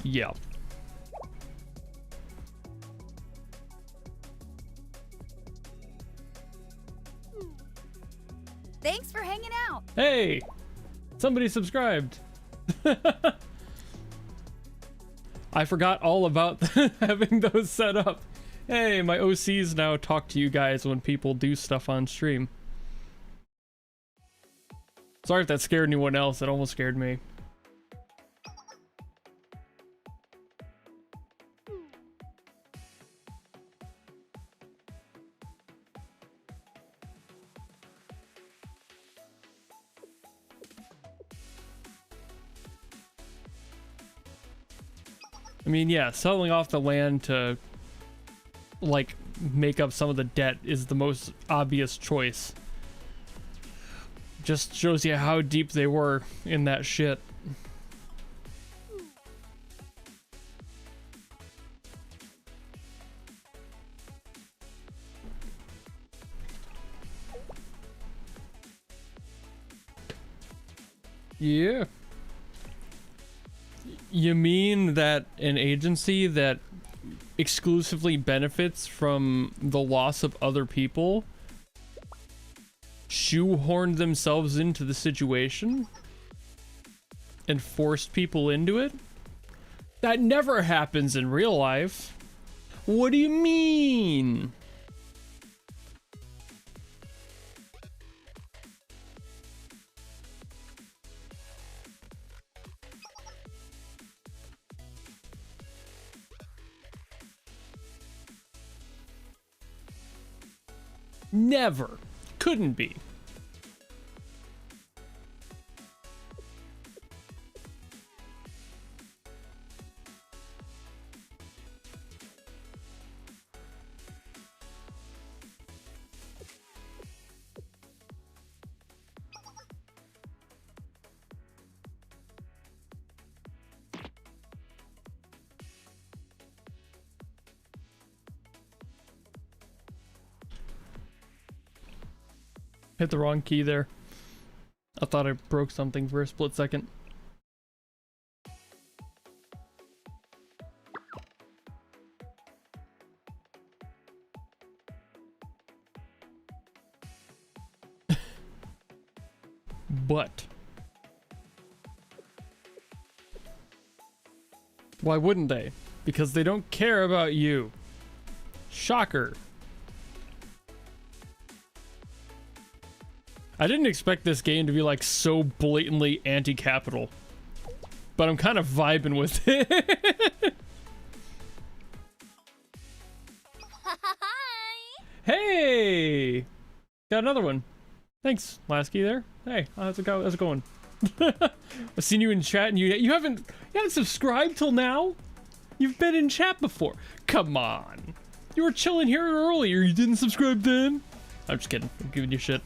Yeah. Thanks for hanging out. Hey! Somebody subscribed. I forgot all about having those set up. Hey, my OCs now talk to you guys when people do stuff on stream. Sorry if that scared anyone else. It almost scared me. I mean, yeah, selling off the land to, like, make up some of the debt is the most obvious choice. Just shows you how deep they were in that shit. Yeah. You mean that an agency that exclusively benefits from the loss of other people shoehorned themselves into the situation and forced people into it? That never happens in real life. What do you mean? Never. Couldn't be. Hit the wrong key there. I thought I broke something for a split second. But why wouldn't they? Because they don't care about you. Shocker. I didn't expect this game to be like so blatantly anti-capital, but I'm kind of vibing with it. Hi. Hey, got another one. Thanks, Lasky there. Hey, how's it going? I've seen you in chat and you haven't subscribed till now? You've been in chat before. Come on. You were chilling here earlier. You didn't subscribe then? I'm just kidding. I'm giving you shit.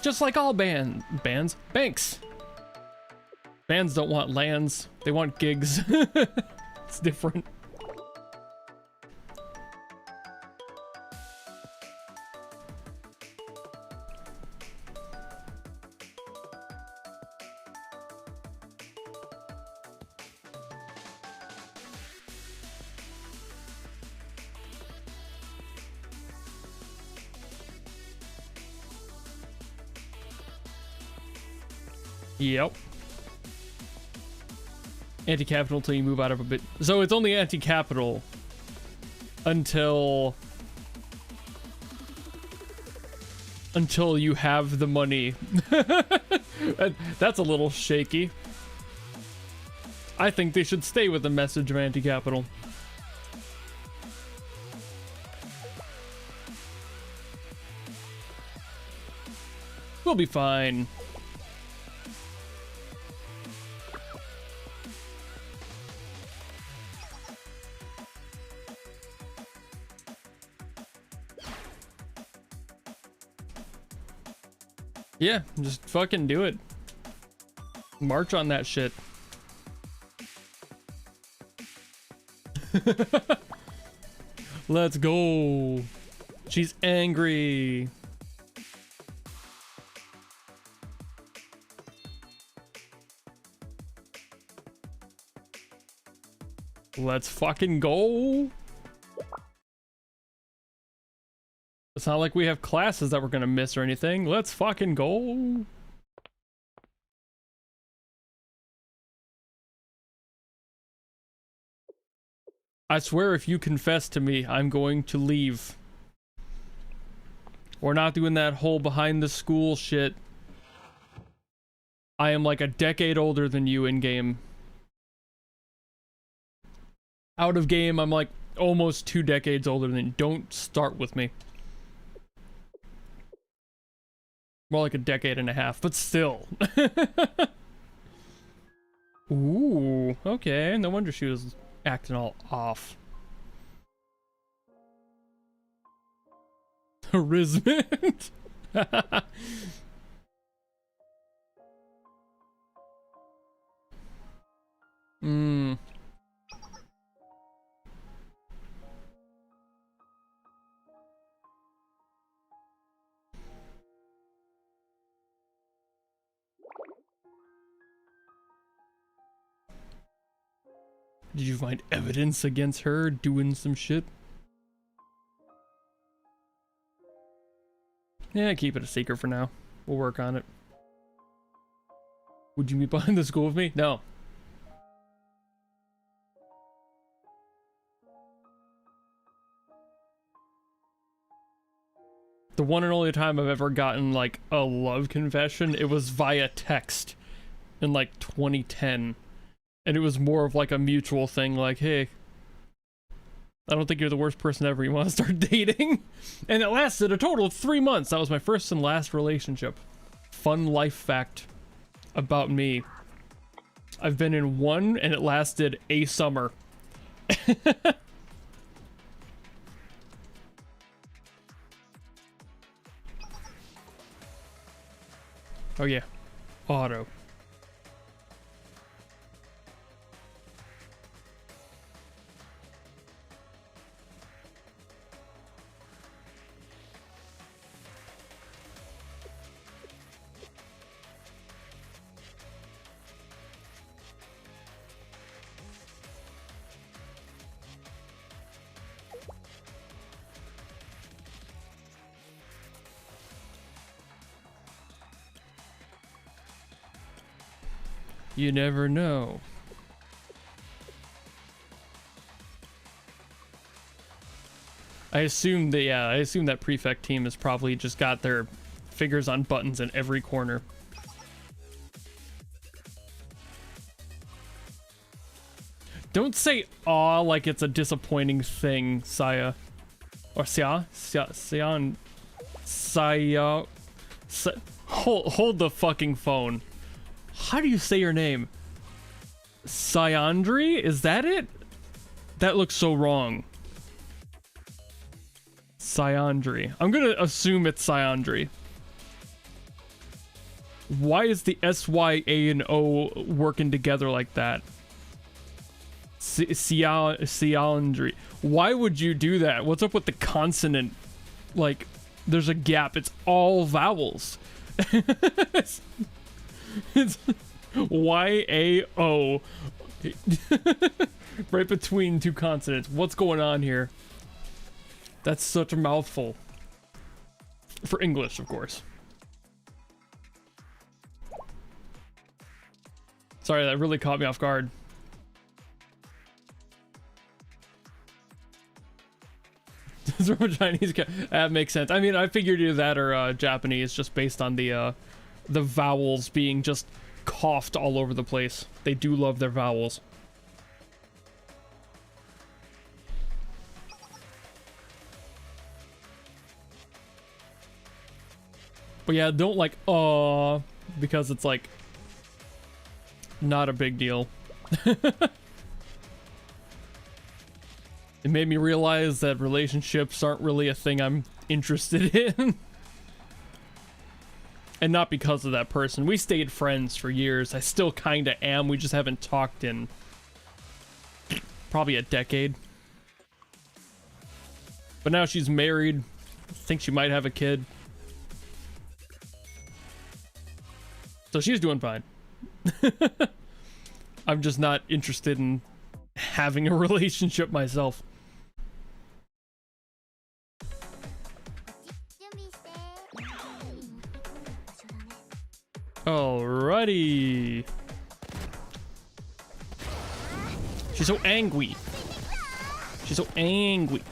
Just like all banks. Bands don't want lands. They want gigs. It's different. Yep. Anti-capital until you move out of a bit. So it's only anti-capital until you have the money. That's a little shaky. I think they should stay with the message of anti-capital. We'll be fine. Yeah, just fucking do it. March on that shit. Let's go. She's angry. Let's fucking go. It's not like we have classes that we're gonna miss or anything. Let's fucking go. I swear if you confess to me, I'm going to leave. We're not doing that whole behind the school shit. I am like a decade older than you in game. Out of game, I'm like almost 2 decades older than you. Don't start with me. More like a decade and a half, but still. Ooh, okay. No wonder she was acting all off. Charisma. Hmm. Did you find evidence against her doing some shit? Yeah, keep it a secret for now. We'll work on it. Would you be behind the school with me? No. The one and only time I've ever gotten like a love confession, it was via text in like 2010. And it was more of like a mutual thing, like, hey, I don't think you're the worst person ever. You want to start dating? And it lasted a total of 3 months. That was my first and last relationship. Fun life fact about me. I've been in one and it lasted a summer. Oh yeah, auto. You never know. I assume that prefect team has probably just got their fingers on buttons in every corner. Don't say aw like it's a disappointing thing, Saya. Or Sia? Sion. Saya. Hold the fucking phone. How do you say your name? Syandri? Is that it? That looks so wrong. Syandri. I'm gonna assume it's Syandri. Why is the S, Y, A, and O working together like that? Syandri. Why would you do that? What's up with the consonant? Like, there's a gap. It's all vowels. it's Y-A-O. Right between two consonants. What's going on here? That's such a mouthful. For English, of course. Sorry, that really caught me off guard. From a Chinese cat. That makes sense. I mean, I figured either that or Japanese, just based on the vowels being just coughed all over the place. They do love their vowels. But yeah, don't like because it's like not a big deal. It made me realize that relationships aren't really a thing I'm interested in. And not because of that person. We stayed friends for years. I still kinda am. We just haven't talked in probably a decade. But now she's married. I think she might have a kid. So she's doing fine. I'm just not interested in having a relationship myself. Alrighty. She's so angry. She's so angry.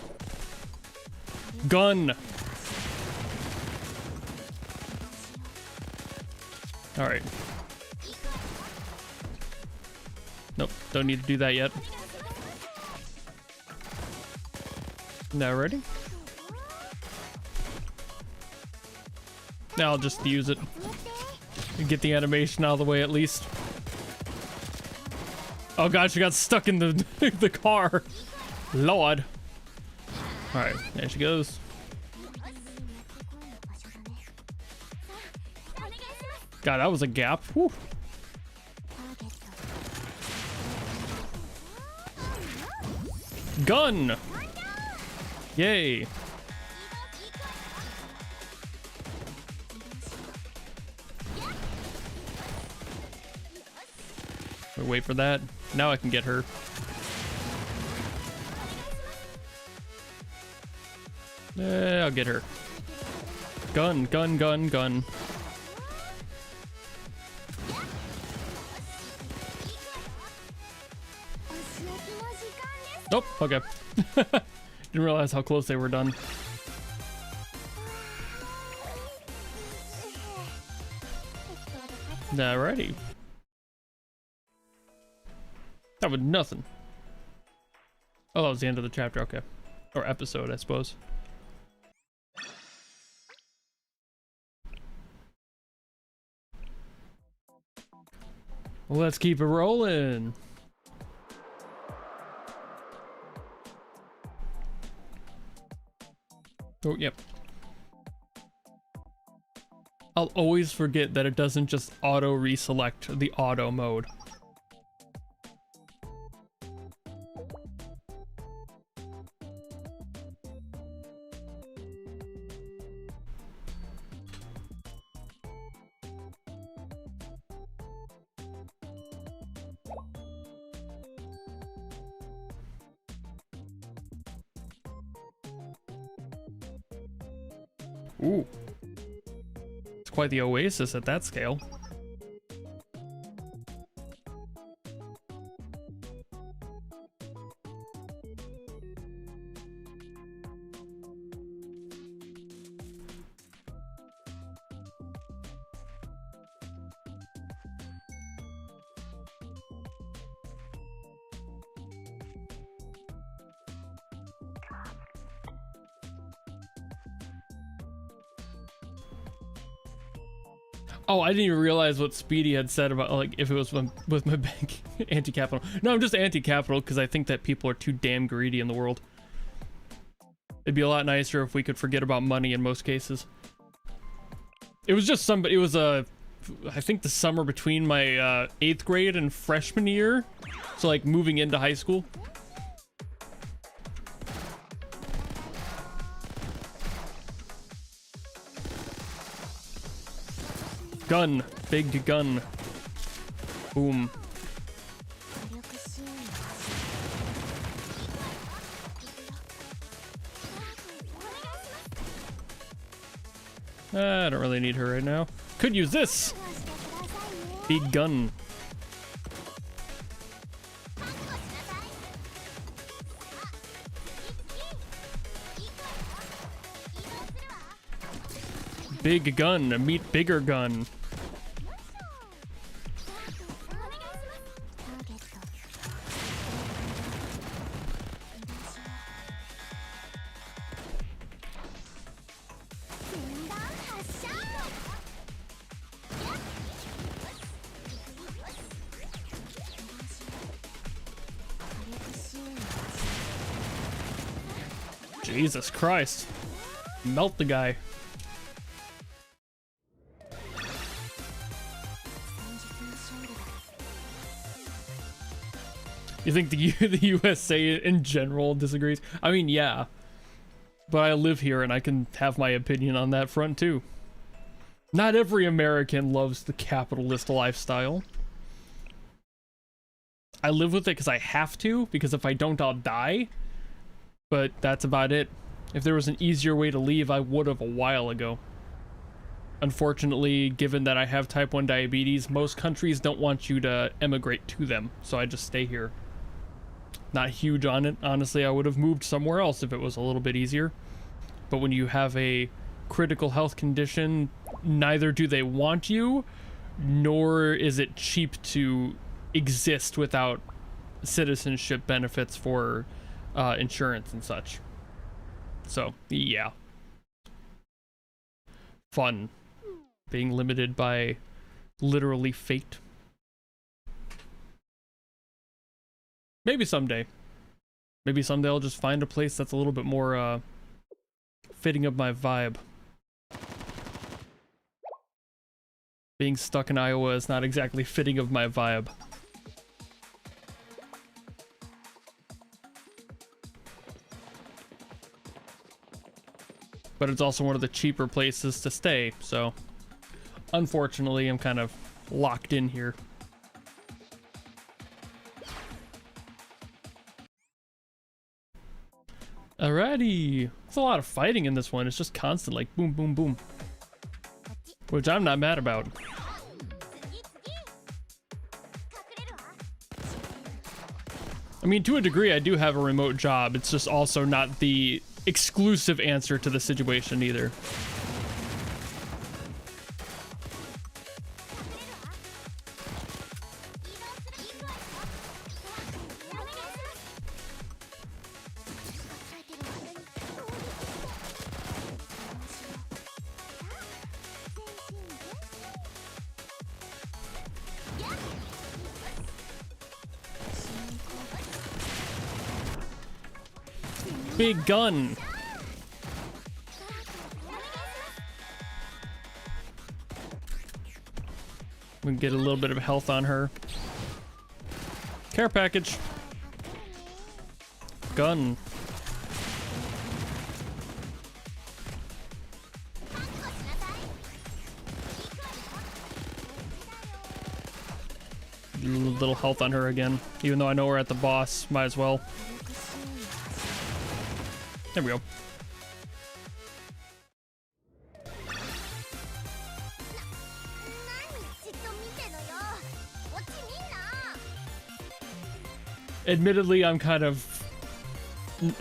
Gun. Alright. Nope, don't need to do that yet. Now ready? Now I'll just use it. Get the animation out of the way at least. Oh god, she got stuck in the the car. Lord. Alright, there she goes. God, that was a gap. Whew. Gun! Yay! Wait for that. Now I can get her. I'll get her. Gun, gun, gun, gun. Nope, okay. Didn't realize how close they were done. Alrighty. That was nothing. Oh, that was the end of the chapter, okay. Or episode, I suppose. Well, let's keep it rolling. Oh, yep. I'll always forget that it doesn't just auto reselect the auto mode. Ooh. It's quite the oasis at that scale. Oh, I didn't even realize what Speedy had said about, like, if it was with my bank. Anti-capital. No, I'm just anti-capital because I think that people are too damn greedy in the world. It'd be a lot nicer if we could forget about money in most cases. It was just somebody, it was I think the summer between my 8th grade and freshman year. So like moving into high school. Gun. Big gun. Boom. I don't really need her right now. Could use this. Big gun. Big gun. Meet bigger gun. Jesus Christ. Melt the guy. You think the USA in general disagrees? I mean, yeah. But I live here and I can have my opinion on that front too. Not every American loves the capitalist lifestyle. I live with it because I have to, because if I don't, I'll die. But that's about it. If there was an easier way to leave, I would have a while ago. Unfortunately, given that I have type 1 diabetes, most countries don't want you to emigrate to them, so I just stay here. Not huge on it. Honestly, I would have moved somewhere else if it was a little bit easier. But when you have a critical health condition, neither do they want you, nor is it cheap to exist without citizenship benefits for insurance and such. So, yeah. Fun. Being limited by literally fate. Maybe someday. Maybe someday I'll just find a place that's a little bit more fitting of my vibe. Being stuck in Iowa is not exactly fitting of my vibe. But it's also one of the cheaper places to stay, so unfortunately I'm kind of locked in here. Alrighty. There's a lot of fighting in this one. It's just constant, like boom, boom, boom. Which I'm not mad about. I mean, to a degree, I do have a remote job. It's just also not the exclusive answer to the situation either. Big gun. We can get a little bit of health on her. Care package. Gun. Little health on her again. Even though I know we're at the boss, might as well. There we go. Admittedly, I'm kind of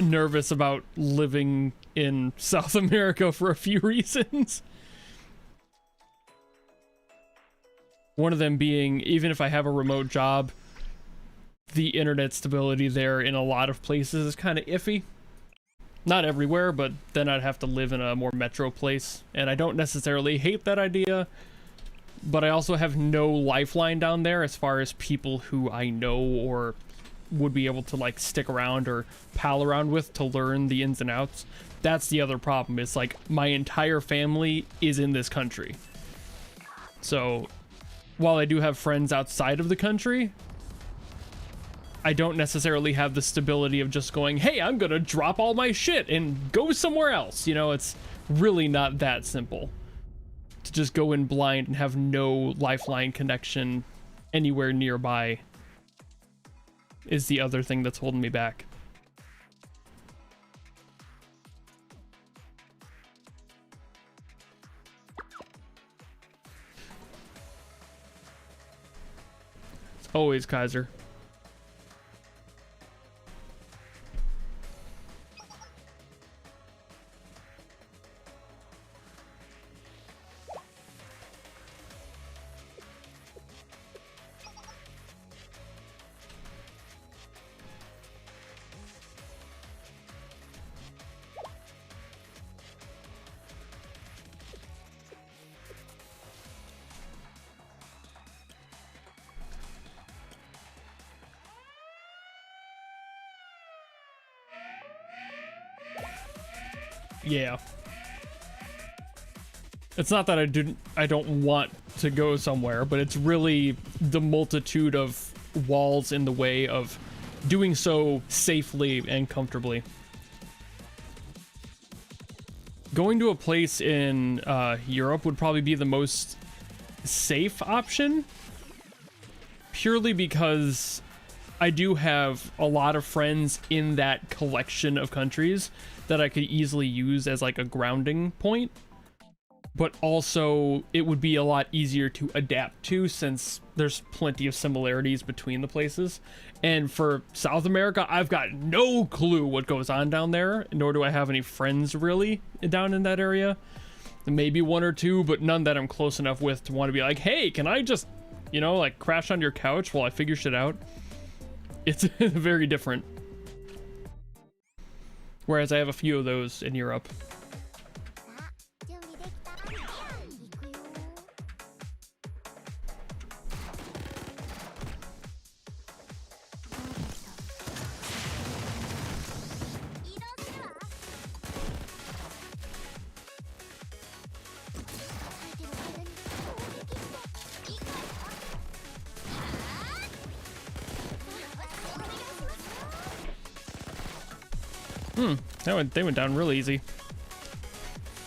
nervous about living in South America for a few reasons. One of them being, even if I have a remote job, the internet stability there in a lot of places is kind of iffy. Not everywhere, but then I'd have to live in a more metro place, and I don't necessarily hate that idea. but I also have no lifeline down there as far as people who I know or would be able to like stick around or pal around with to learn the ins and outs. That's the other problem. It's like my entire family is in this country. So while I do have friends outside of the country, I don't necessarily have the stability of just going, hey, I'm gonna drop all my shit and go somewhere else. You know, it's really not that simple to just go in blind and have no lifeline connection anywhere nearby is the other thing that's holding me back. It's always Kaiser. Yeah. It's not that I don't want to go somewhere, but it's really the multitude of walls in the way of doing so safely and comfortably. Going to a place in Europe would probably be the most safe option, purely because I do have a lot of friends in that collection of countries that I could easily use as like a grounding point, but also it would be a lot easier to adapt to since there's plenty of similarities between the places. And for South America, I've got no clue what goes on down there, nor do I have any friends really down in that area. Maybe one or two, but none that I'm close enough with to want to be like, hey, can I just, you know, like crash on your couch while I figure shit out? It's very different. Whereas I have a few of those in Europe. They went down real easy.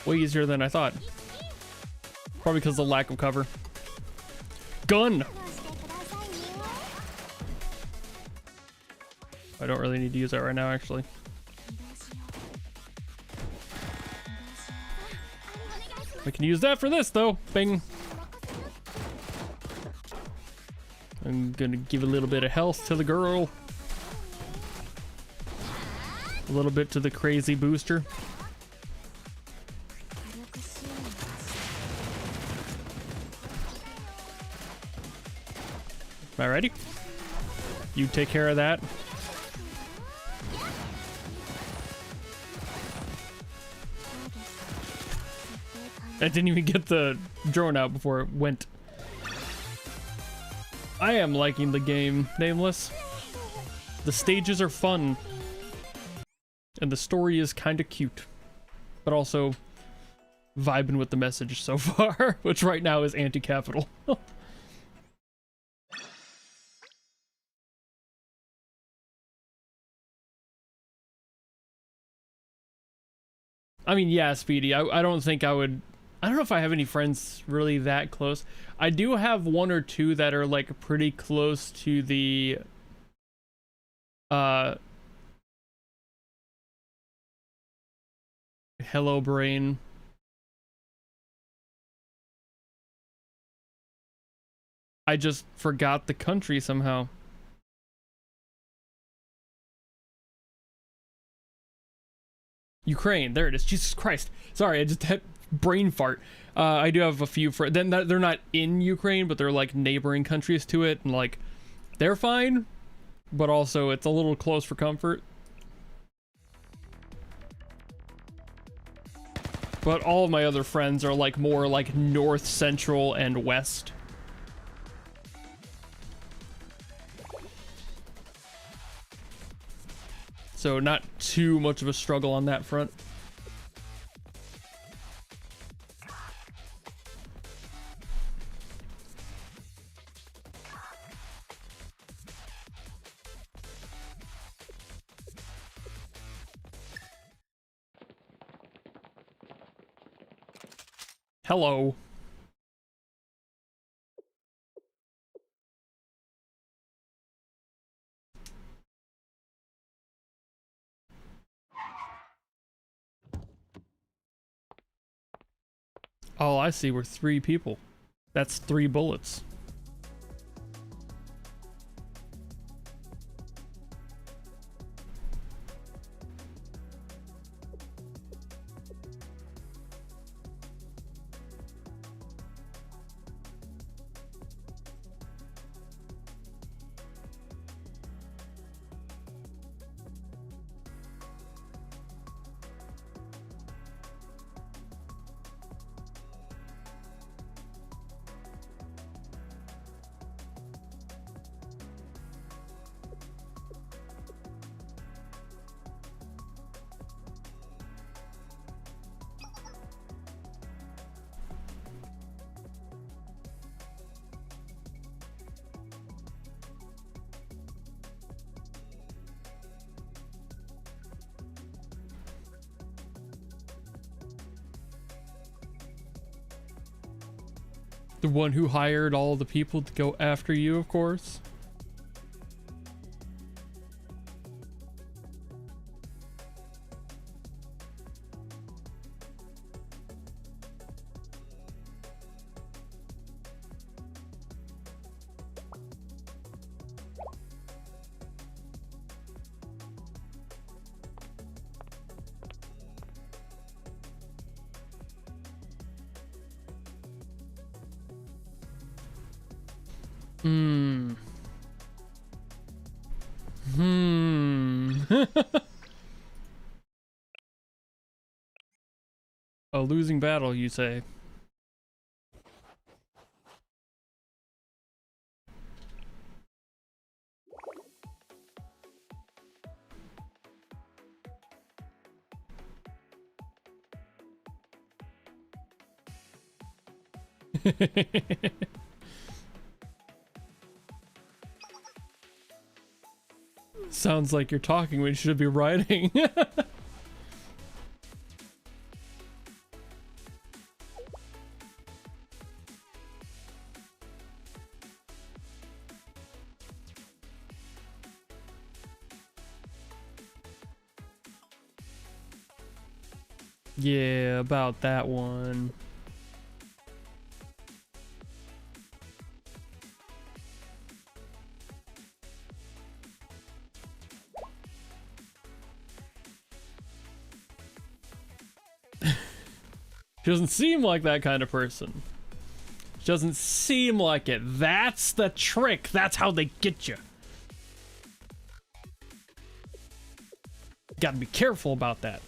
Way easier than I thought. Probably because of the lack of cover. Gun! I don't really need to use that right now, actually. I can use that for this, though. Bing. I'm gonna give a little bit of health to the girl. A little bit to the crazy booster. Alrighty. You take care of that. I didn't even get the drone out before it went. I am liking the game, Nameless. The stages are fun. And the story is kind of cute. But also vibing with the message so far, which right now is anti-capital. I mean, yeah, Speedy, I don't think I would... I don't know if I have any friends really that close. I do have one or two that are like pretty close to the... Hello, brain. I just forgot the country somehow. Ukraine. There it is. Jesus Christ. Sorry, I just had brain fart. I do have a few friends. Then they're not in Ukraine, but they're like neighboring countries to it, and like they're fine, but also it's a little close for comfort. But all of my other friends are like more like north, central, and west. So not too much of a struggle on that front. Hello. Oh, I see. We're 3 people. That's 3 bullets. The one who hired all the people to go after you, of course. A losing battle, you say? Sounds like you're talking when you should be writing. Yeah, about that one. She doesn't seem like that kind of person. She doesn't seem like it. That's the trick. That's how they get you. Gotta be careful about that.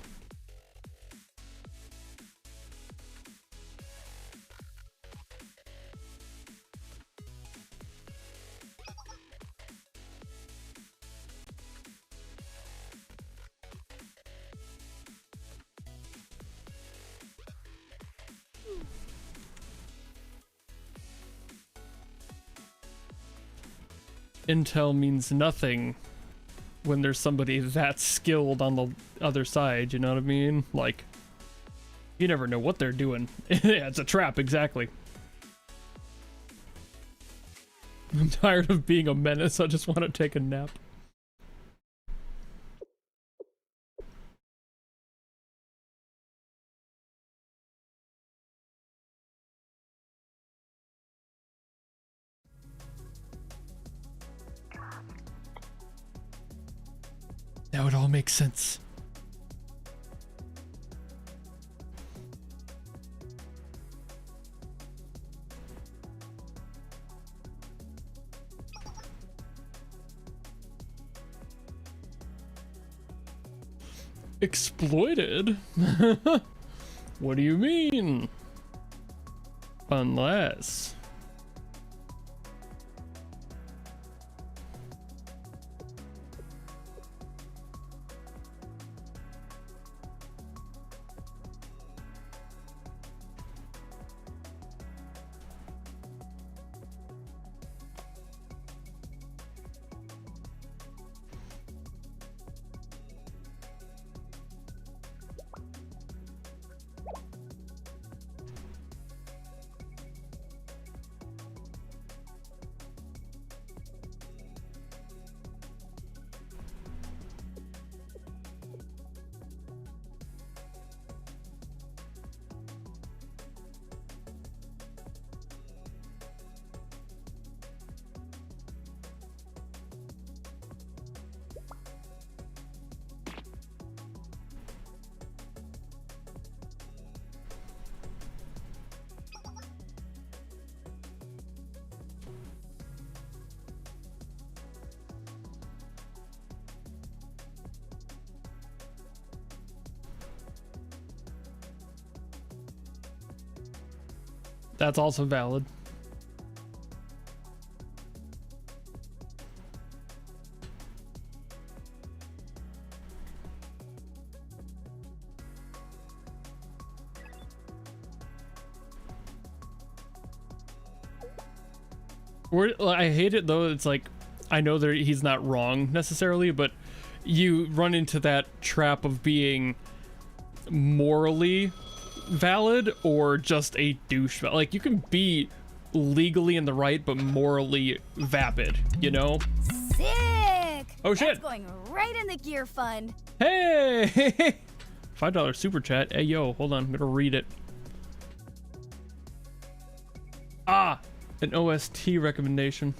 Intel means nothing when there's somebody that skilled on the other side, you know what I mean? Like, you never know what they're doing. Yeah, it's a trap, exactly. I'm tired of being a menace, I just want to take a nap. Now it all makes sense. Exploited? What do you mean? Unless... That's also valid. I hate it though. It's like, I know that he's not wrong necessarily, but you run into that trap of being morally valid or just a douche. Like, you can be legally in the right but morally vapid, you know? Sick! Oh shit! That's going right in the gear fund. Hey! $5 super chat. Hey yo, hold on, I'm gonna read it. Ah! An OST recommendation.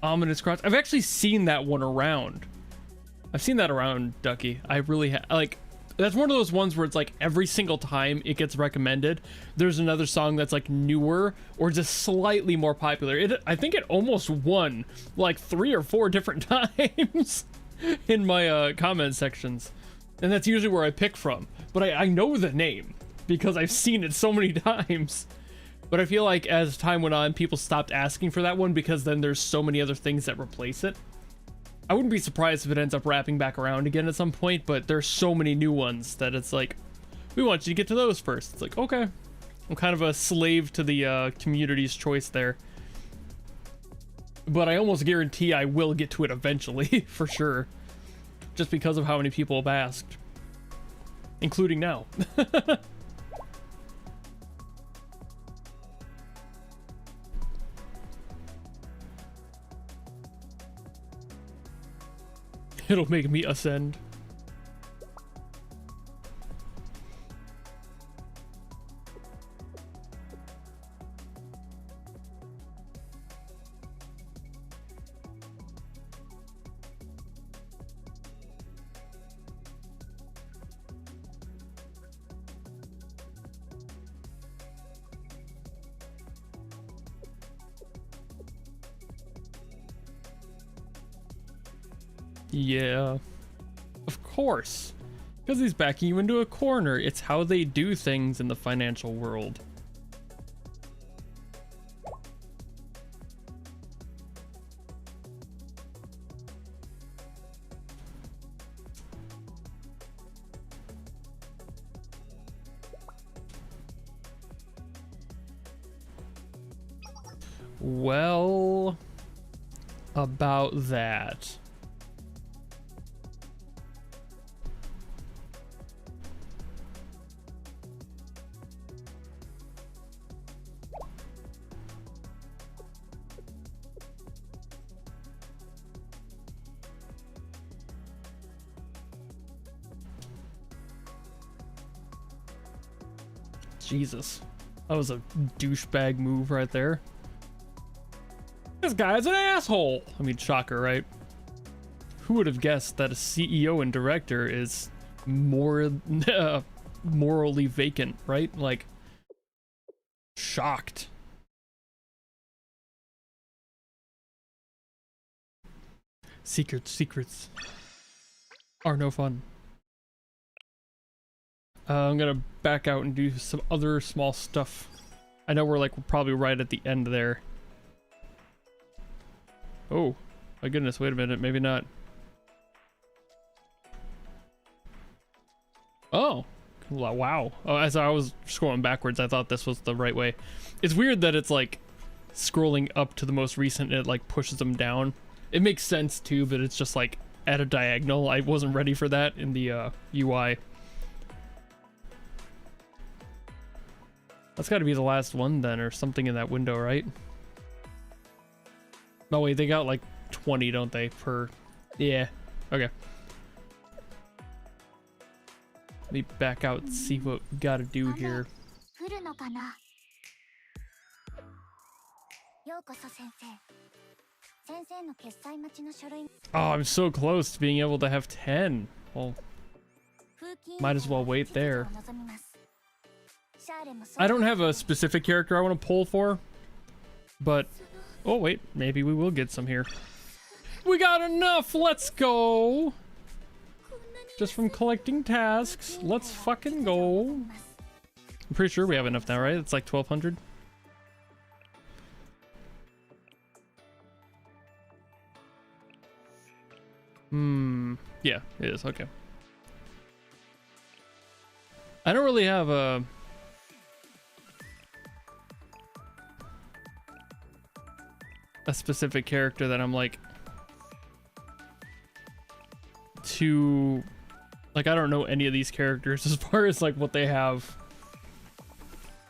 Ominous Cross. I've actually seen that one around. I've seen that around, Ducky. I really like, that's one of those ones where it's like every single time it gets recommended, there's another song that's like newer or just slightly more popular. I think it almost won like 3 or 4 different times in my comment sections. And that's usually where I pick from. But I know the name because I've seen it so many times. But I feel like as time went on, people stopped asking for that one because then there's so many other things that replace it. I wouldn't be surprised if it ends up wrapping back around again at some point, but there's so many new ones that it's like, we want you to get to those first. It's like, okay. I'm kind of a slave to the community's choice there. But I almost guarantee I will get to it eventually, for sure. Just because of how many people have asked. Including now. It'll make me ascend. Yeah, of course. Because he's backing you into a corner. It's how they do things in the financial world. Well, about that. Jesus, that was a douchebag move right there. This guy's an asshole. I mean, shocker, right? Who would have guessed that a CEO and director is more morally vacant, right? Like, shocked. Secrets are no fun. I'm gonna back out and do some other small stuff. I know we're probably right at the end there. Oh, my goodness, wait a minute, maybe not. Oh, wow. Oh, as I was scrolling backwards, I thought this was the right way. It's weird that it's like scrolling up to the most recent, and it like pushes them down. It makes sense too, but it's just like at a diagonal. I wasn't ready for that in the UI. That's got to be the last one then, or something in that window, right? Oh wait, they got like 20, don't they, per... Yeah, okay. Let me back out and see what we gotta do here. Oh, I'm so close to being able to have 10. Well, might as well wait there. I don't have a specific character I want to pull for, but... Oh wait, maybe we will get some here. We got enough, let's go! Just from collecting tasks, let's fucking go. I'm pretty sure we have enough now, right? It's like 1,200. Yeah, it is, okay. I don't really have a... specific character that I'm like... too... Like, I don't know any of these characters as far as like what they have.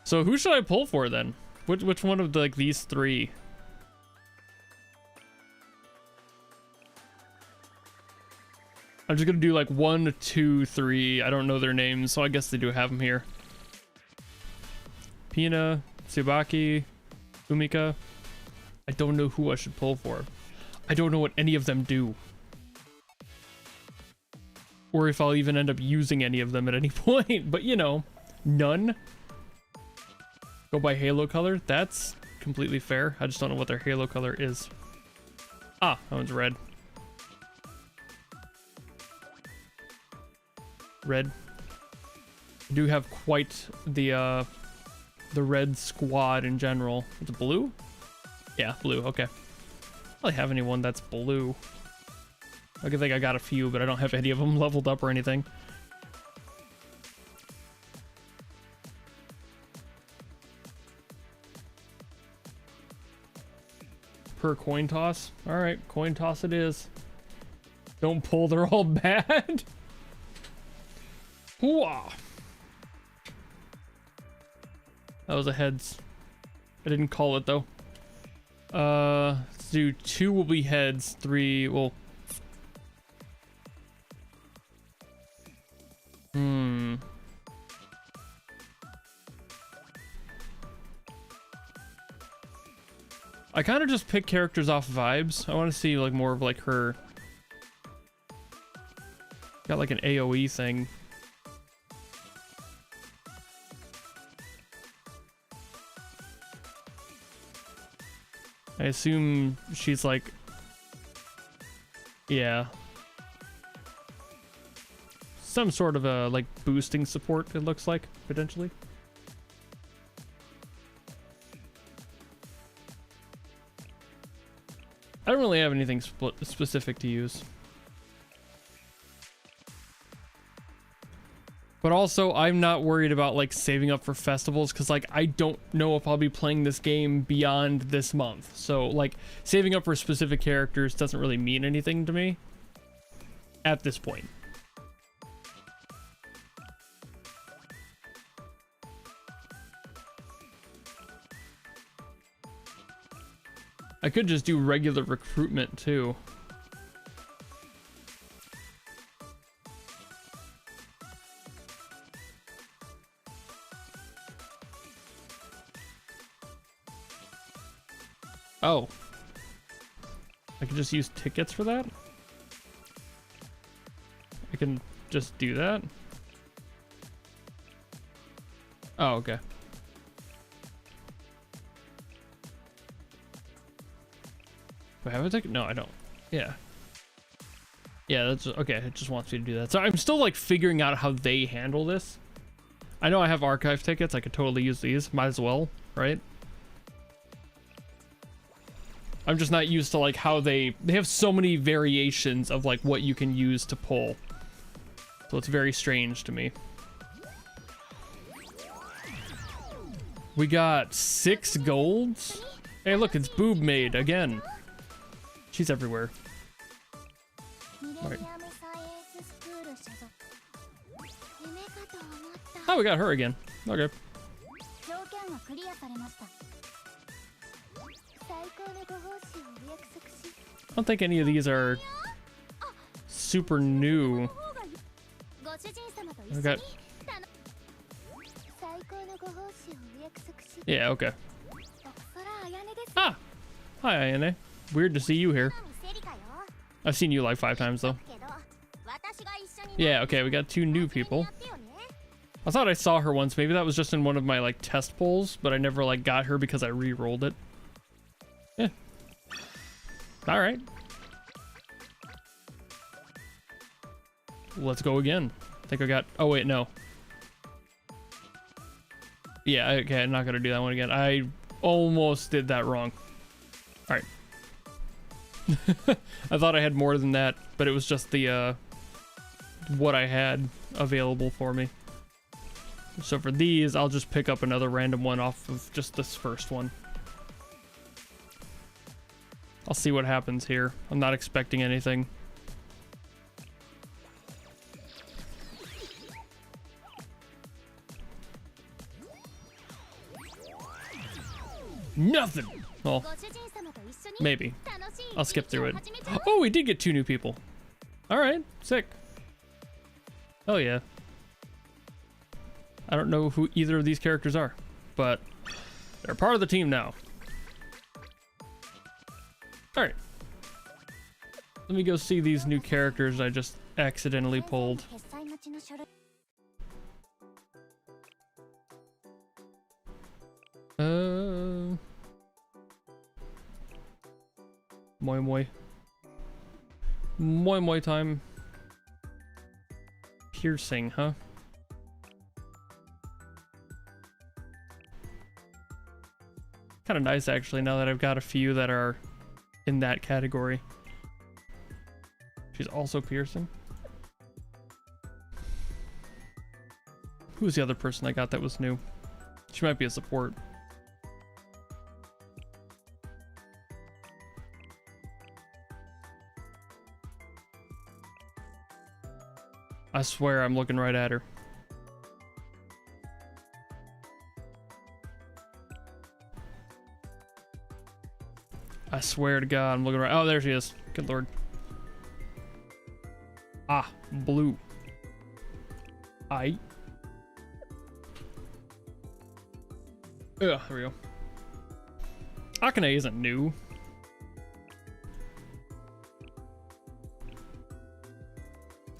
So who should I pull for then? Which one of the, like these three? I'm just gonna do like 1, 2, 3. I don't know their names, so I guess they do have them here. Pina, Tsubaki, Umika. I don't know who I should pull for. I don't know what any of them do. Or if I'll even end up using any of them at any point, but you know, none. Go by halo color, that's completely fair. I just don't know what their halo color is. Ah, that one's red. Red. I do have quite the red squad in general. It's blue? Yeah, blue, okay. I don't really have anyone that's blue. I think I got a few, but I don't have any of them leveled up or anything. Per coin toss? Alright, coin toss it is. Don't pull, they're all bad. Hooah! That was a heads. I didn't call it though. Let's do 2 will be heads, 3 will... I kind of just pick characters off vibes. I want to see like more of like her. Got like an AoE thing. I assume she's like, yeah, some sort of a like boosting support, it looks like, potentially. I don't really have anything specific to use. But also, I'm not worried about like saving up for festivals because like I don't know if I'll be playing this game beyond this month. So like saving up for specific characters doesn't really mean anything to me at this point. I could just do regular recruitment too. Oh. I could just use tickets for that? I can just do that? Oh, okay. Do I have a ticket? No, I don't. Yeah. Yeah, that's okay. It just wants me to do that. So I'm still like figuring out how they handle this. I know I have archive tickets. I could totally use these. Might as well, right? I'm just not used to like how they have so many variations of like what you can use to pull. So it's very strange to me. We got 6 golds. Hey, look, it's Boob Maid again. She's everywhere. All right. Oh, we got her again. Okay. I don't think any of these are super new. We got... Yeah, okay. Ah! Hi, Ayane. Weird to see you here. I've seen you like 5 times, though. Yeah, okay, we got 2 new people. I thought I saw her once. Maybe that was just in one of my, like, test polls, but I never, like, got her because I re-rolled it. Yeah. Alright. Let's go again. I think I got... Oh, wait, no. Yeah, okay, I'm not gonna do that one again. I almost did that wrong. Alright. I thought I had more than that, but it was just the, what I had available for me. So for these, I'll just pick up another random one off of just this first one. I'll see what happens here. I'm not expecting anything. Nothing! Well, maybe. I'll skip through it. Oh, we did get 2 new people. Alright, sick. Oh yeah. I don't know who either of these characters are, but they're part of the team now. Alright. Let me go see these new characters I just accidentally pulled. Moi moi. Moi moi time. Piercing, huh? Kind of nice actually now that I've got a few that are in that category. She's also piercing. Who's the other person I got that was new? She might be a support. I swear I'm looking right at her. I swear to God, I'm looking right. Oh, there she is. Good lord. Ah, blue. There we go. Akane isn't new.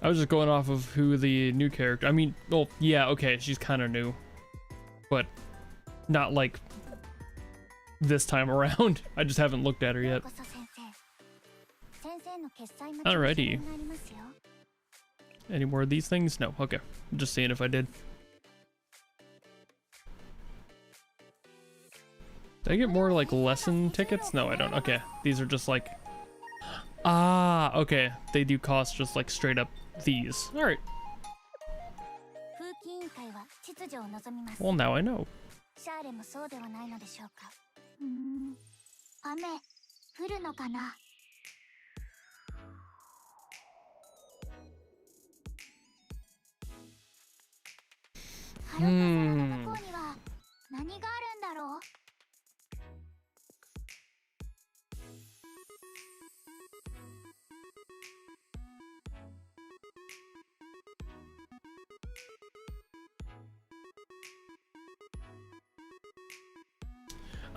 I was just going off of who the new character... I mean, well, yeah, okay, she's kind of new. But not like this time around. I just haven't looked at her yet. Alrighty. Any more of these things? No, okay. I'm just seeing if I did. Did I get more like lesson tickets? No, I don't. Okay, these are just like... Ah, okay. They do cost just like straight up these. Alright. Well, now I know.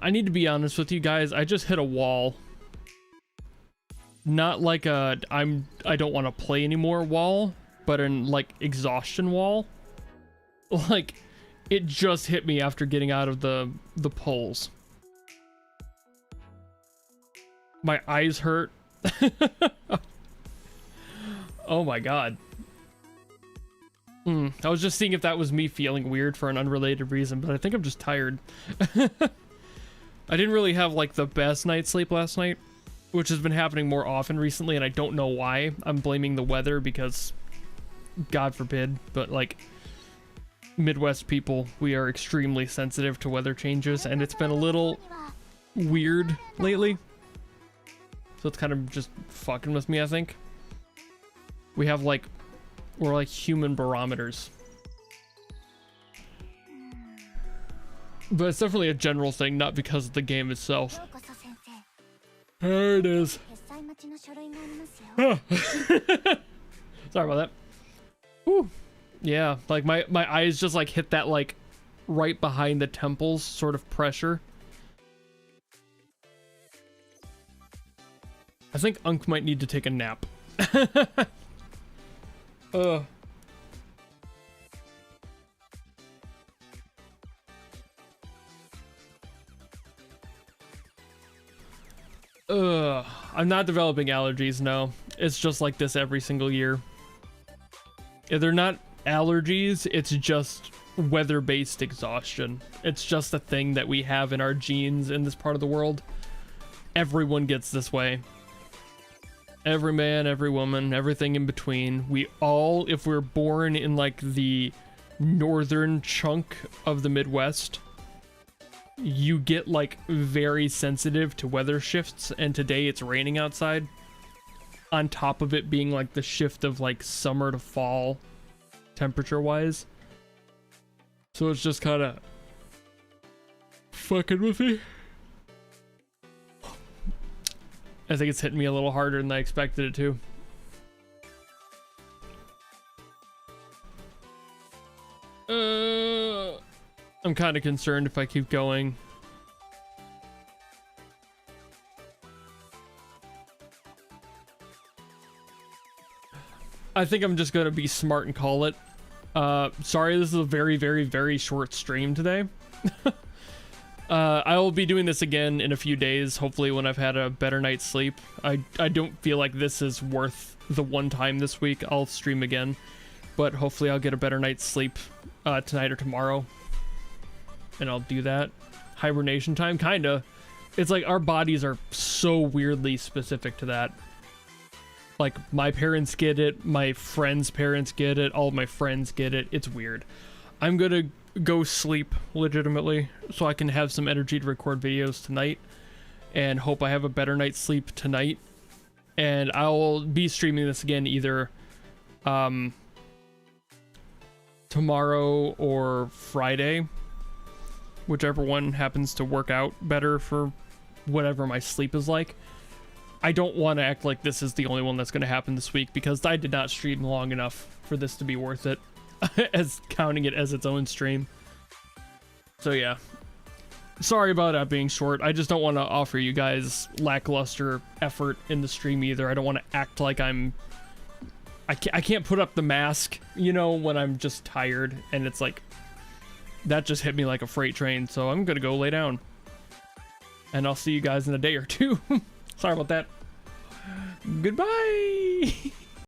I need to be honest with you guys. I just hit a wall. Not like a I don't want to play anymore wall, but an like exhaustion wall. Like it just hit me after getting out of the polls. My eyes hurt. Oh my God. I was just seeing if that was me feeling weird for an unrelated reason, but I think I'm just tired. I didn't really have like the best night's sleep last night, which has been happening more often recently, and I don't know why. I'm blaming the weather because, God forbid, but like Midwest people, we are extremely sensitive to weather changes, and it's been a little weird lately. So it's kind of just fucking with me, I think. We have like, we're like human barometers. But it's definitely a general thing, not because of the game itself. There it is. Sorry about that. Whew. Yeah, like my eyes just like hit that like right behind the temples sort of pressure. I think Unk might need to take a nap. I'm not developing allergies, no. It's just like this every single year. Yeah, they're not allergies, it's just weather-based exhaustion. It's just a thing that we have in our genes in this part of the world. Everyone gets this way. Every man, every woman, everything in between. We all, if we're born in like the northern chunk of the Midwest, you get like very sensitive to weather shifts, and today it's raining outside. On top of it being like the shift of like summer to fall temperature wise. So it's just kind of fucking with me. I think it's hitting me a little harder than I expected it to. I'm kind of concerned if I keep going. I think I'm just gonna be smart and call it. Sorry, this is a very, very, very short stream today. I will be doing this again in a few days, hopefully when I've had a better night's sleep. I don't feel like this is worth the one time this week. I'll stream again, but hopefully I'll get a better night's sleep tonight or tomorrow, and I'll do that. Hibernation time, kinda. It's like our bodies are so weirdly specific to that. Like, my parents get it, my friends' parents get it, all my friends get it. It's weird. I'm gonna go sleep legitimately so I can have some energy to record videos tonight, and hope I have a better night's sleep tonight. And I'll be streaming this again either tomorrow or Friday, whichever one happens to work out better for whatever my sleep is like. I don't want to act like this is the only one that's going to happen this week, because I did not stream long enough for this to be worth it, as counting it as its own stream. So yeah, sorry about that being short. I just don't want to offer you guys lackluster effort in the stream either. I don't want to act like I can't put up the mask, you know, when I'm just tired, and it's like, that just hit me like a freight train, so I'm gonna go lay down. And I'll see you guys in a day or two. Sorry about that. Goodbye.